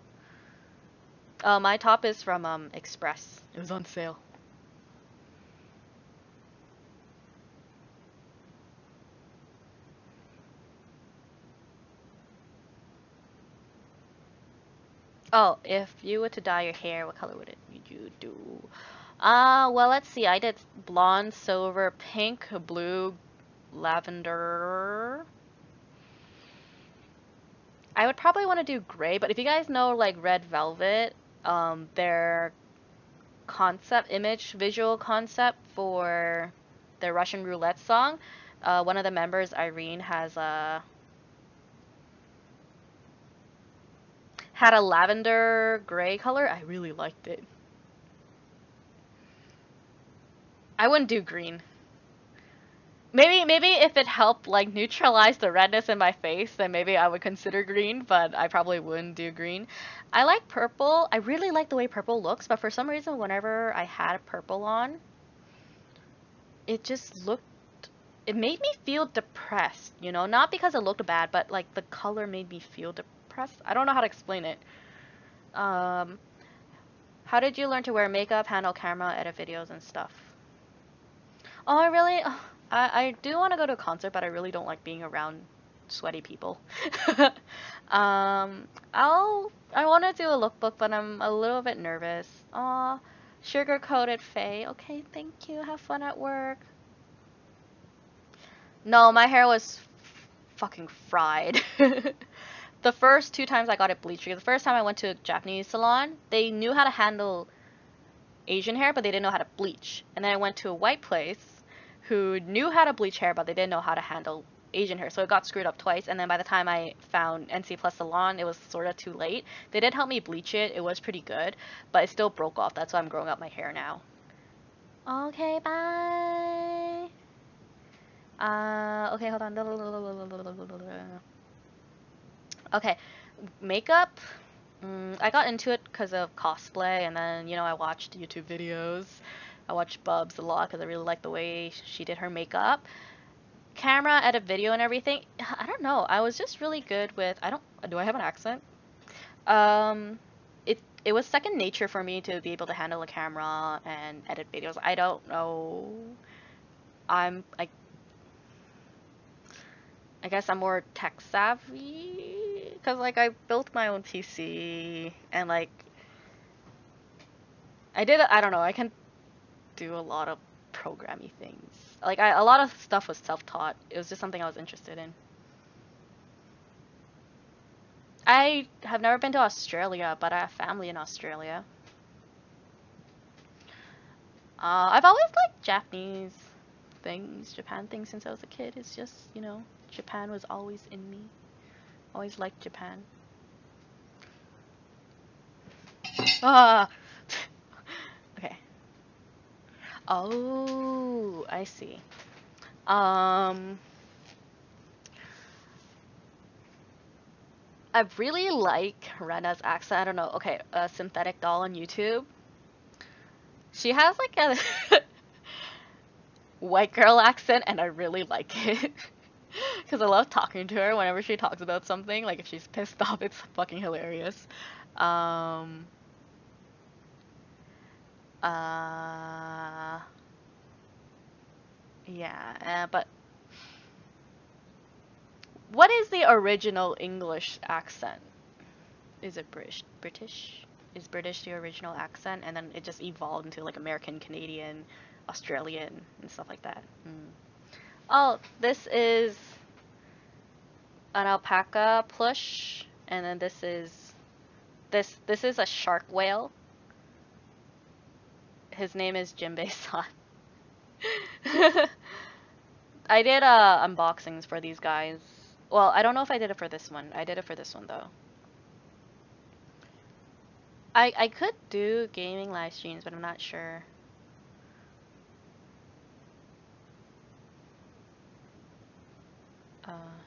[SPEAKER 1] My top is from Express. It was on sale. Oh, if you were to dye your hair, what color would you do? Well, let's see. I did blonde, silver, pink, blue, lavender. I would probably want to do gray, but if you guys know like Red Velvet, their concept image, visual concept for the Russian roulette song, one of the members, Irene, has had a lavender gray color. I really liked it. I wouldn't do green. Maybe if it helped like neutralize the redness in my face, then maybe I would consider green, but I probably wouldn't do green. I like purple. I really like the way purple looks, but for some reason whenever I had purple on, it just looked it made me feel depressed, you know, not because it looked bad, but like the color made me feel depressed. I don't know how to explain it. Um, how did you learn to wear makeup, handle camera, edit videos and stuff? Oh, I really, I do want to go to a concert, but I really don't like being around sweaty people. I want to do a lookbook, but I'm a little bit nervous. Aw, sugar-coated Faye. Okay, thank you. Have fun at work. No, my hair was fucking fried. The first two times I got it bleached, the first time I went to a Japanese salon, they knew how to handle Asian hair, but they didn't know how to bleach. And then I went to a white place who knew how to bleach hair, but they didn't know how to handle Asian hair. So it got screwed up twice. And then by the time I found NC Plus Salon, it was sort of too late. They did help me bleach it. It was pretty good, but it still broke off. That's why I'm growing out my hair now. Okay, bye. Okay, hold on. Okay, makeup. I got into it because of cosplay, and then, you know, I watched YouTube videos. I watched Bubs a lot because I really liked the way she did her makeup. Camera, edit video, and everything. I don't know. I was just really good with. I don't. Do I have an accent? Um, it was second nature for me to be able to handle a camera and edit videos. I don't know. I'm like I guess I'm more tech savvy because like I built my own PC and like I don't know, I can do a lot of programmy things. Like a lot of stuff was self-taught. It was just something I was interested in. I have never been to Australia, but I have family in Australia. I've always liked Japanese things, Japan things since I was a kid. It's just, you know, Japan was always in me. Always liked Japan. Ah. Okay. Oh, I see. Um, I really like Rena's accent. I don't know. Okay, a synthetic doll on YouTube. She has like a white girl accent, and I really like it. Because I love talking to her whenever she talks about something. Like if she's pissed off, it's fucking hilarious. Um, uh, yeah, but what is the original English accent? Is it British? British? Is British the original accent, and then it just evolved into like American, Canadian, Australian, and stuff like that. Oh, this is an alpaca plush, and then this is a shark whale. His name is Jinbei-san. I did unboxings for these guys. Well, I don't know if I did it for this one. I did it for this one though. I could do gaming live streams, but I'm not sure.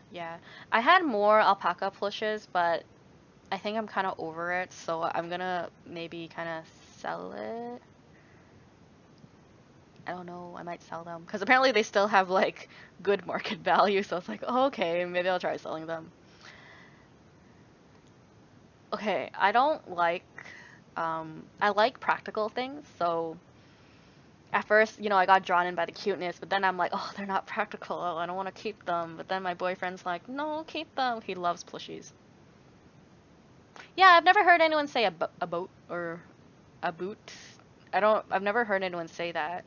[SPEAKER 1] Yeah. I had more alpaca plushes, but I think I'm kind of over it, so I'm gonna maybe kind of sell it. I don't know, I might sell them. Because apparently they still have, like, good market value, so it's like, oh, okay, maybe I'll try selling them. Okay, I don't like, I like practical things, so at first, you know, I got drawn in by the cuteness, but then I'm like, oh, they're not practical, oh, I don't want to keep them. But then my boyfriend's like, no, keep them. He loves plushies. Yeah, I've never heard anyone say a boat or a boot. I've never heard anyone say that.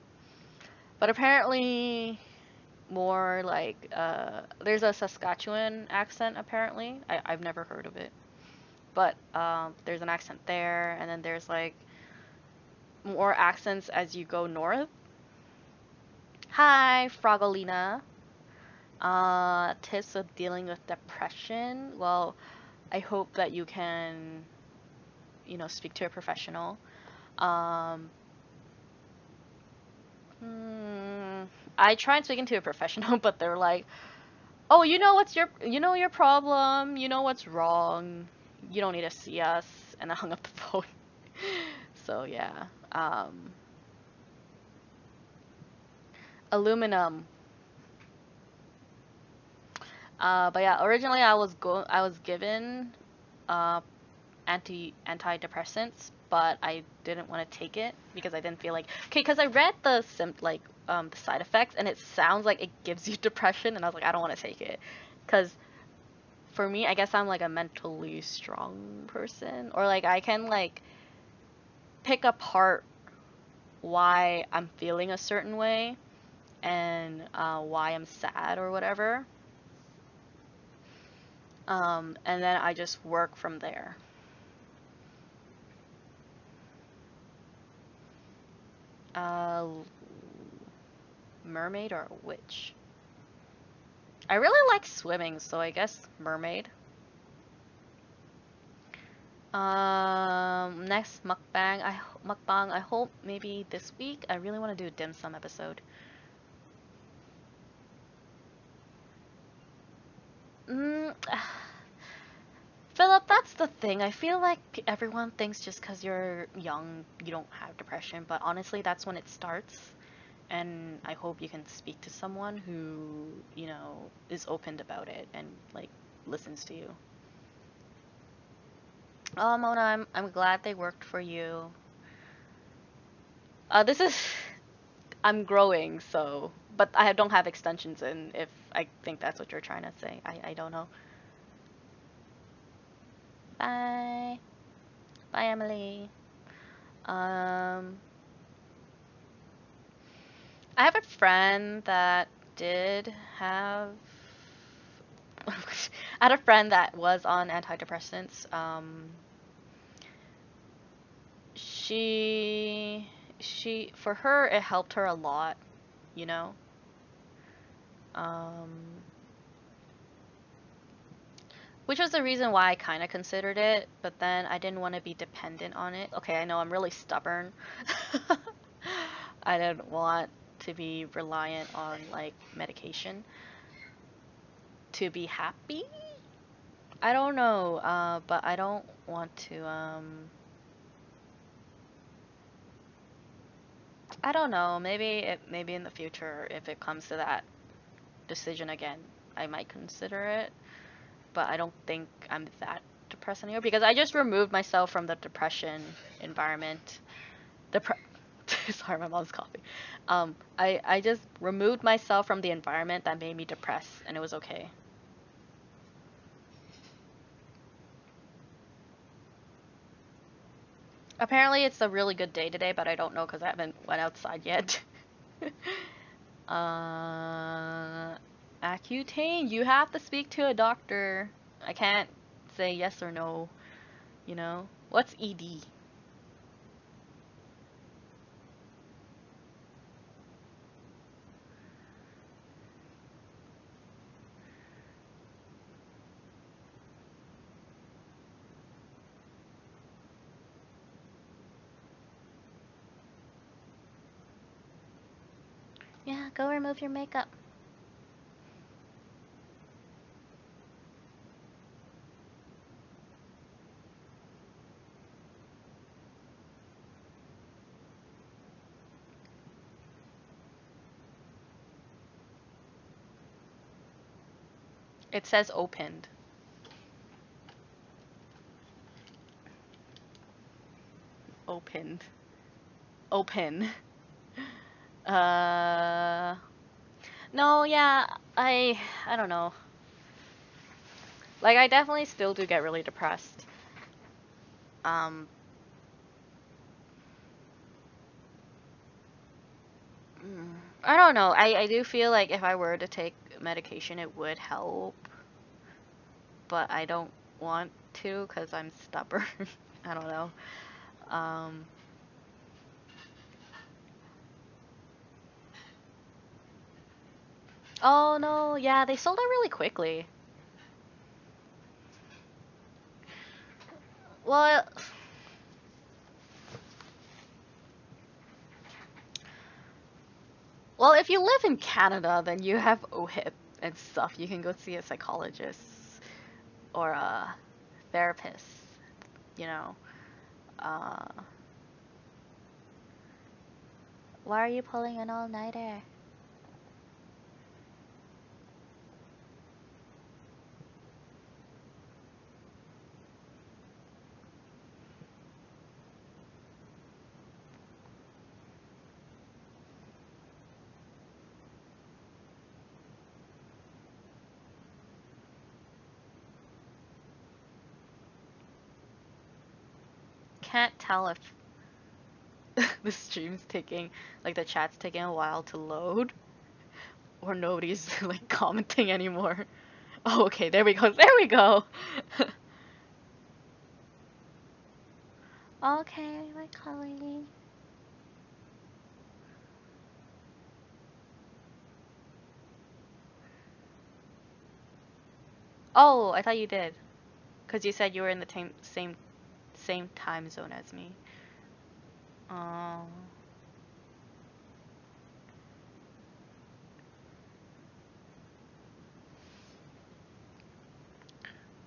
[SPEAKER 1] But apparently more like, there's a Saskatchewan accent apparently. I've never heard of it. But, there's an accent there, and then there's like more accents as you go north. Hi, Frogolina. Tips of dealing with depression. Well, I hope that you can, you know, speak to a professional. Um, I tried speaking to a professional, but they're like, "Oh, you know you know your problem, you know what's wrong. You don't need to see us." And I hung up the phone. So yeah. Aluminum. But yeah, originally I was given uh antidepressants, but I didn't want to take it because I didn't feel like okay, because I read the side effects and it sounds like it gives you depression, and I was like, I don't want to take it because for me, I guess I'm like a mentally strong person, or like I can like pick apart why I'm feeling a certain way and why I'm sad or whatever. And then I just work from there. Uh, Mermaid or witch? I really like swimming, so I guess mermaid. Next mukbang. I hope maybe this week. I really want to do a dim sum episode. Mm, Philip, that's the thing. I feel like everyone thinks just because you're young, you don't have depression, but honestly, that's when it starts. And I hope you can speak to someone who, you know, is open about it and like listens to you. Oh, Mona, I'm glad they worked for you. This is I'm growing, so but I don't have extensions in. If I think that's what you're trying to say, I don't know. Bye, bye, Emily. Um, I have a friend that did have. I had a friend that was on antidepressants. She for her it helped her a lot, you know. Um, which was the reason why I kind of considered it, but then I didn't want to be dependent on it. Okay, I know I'm really stubborn. I didn't want to be reliant on like medication to be happy. I don't know, but I don't want to I don't know, maybe in the future if it comes to that decision again, I might consider it, but I don't think I'm that depressed anymore because I just removed myself from the depression environment. Depre- Sorry, my mom's coughing. I just removed myself from the environment that made me depressed, and it was okay. Apparently, it's a really good day today, but I don't know because I haven't went outside yet. uh, Accutane, you have to speak to a doctor. I can't say yes or no. You know what's ED? Yeah, go remove your makeup. It says opened. Opened. Open. Uh, no, yeah, I don't know. Like I definitely still do get really depressed. Um, I don't know. I do feel like if I were to take medication, it would help, but I don't want to because I'm stubborn. I don't know. Um, oh no, yeah, they sold out really quickly. Well, Well, if you live in Canada, then you have OHIP and stuff. You can go see a psychologist or a therapist, you know. Uh, why are you pulling an all-nighter? Can't tell if the stream's taking, like the chat's taking a while to load, or nobody's like commenting anymore. Oh, okay, there we go, there we go! Okay, my colleague. Oh, I thought you did. Because you said you were in the same time zone as me. Oh.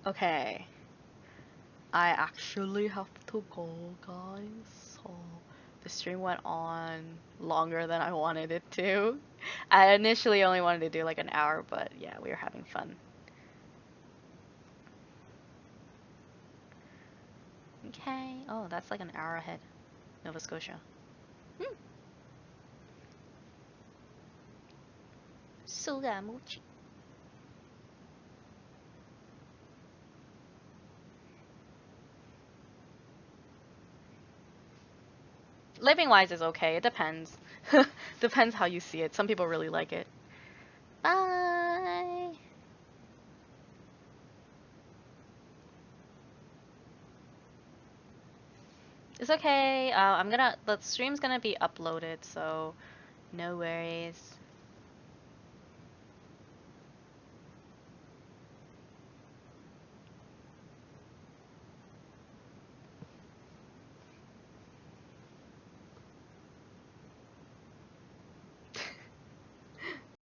[SPEAKER 1] Okay. I actually have to go, guys. So the stream went on longer than I wanted it to. I initially only wanted to do like an hour, but yeah, we were having fun. Okay. Oh, that's like an hour ahead. Nova Scotia. Hmm. Sugamuchi. Living wise is okay. It depends. Depends how you see it. Some people really like it. Bye. It's okay. The stream's gonna be uploaded, so no worries.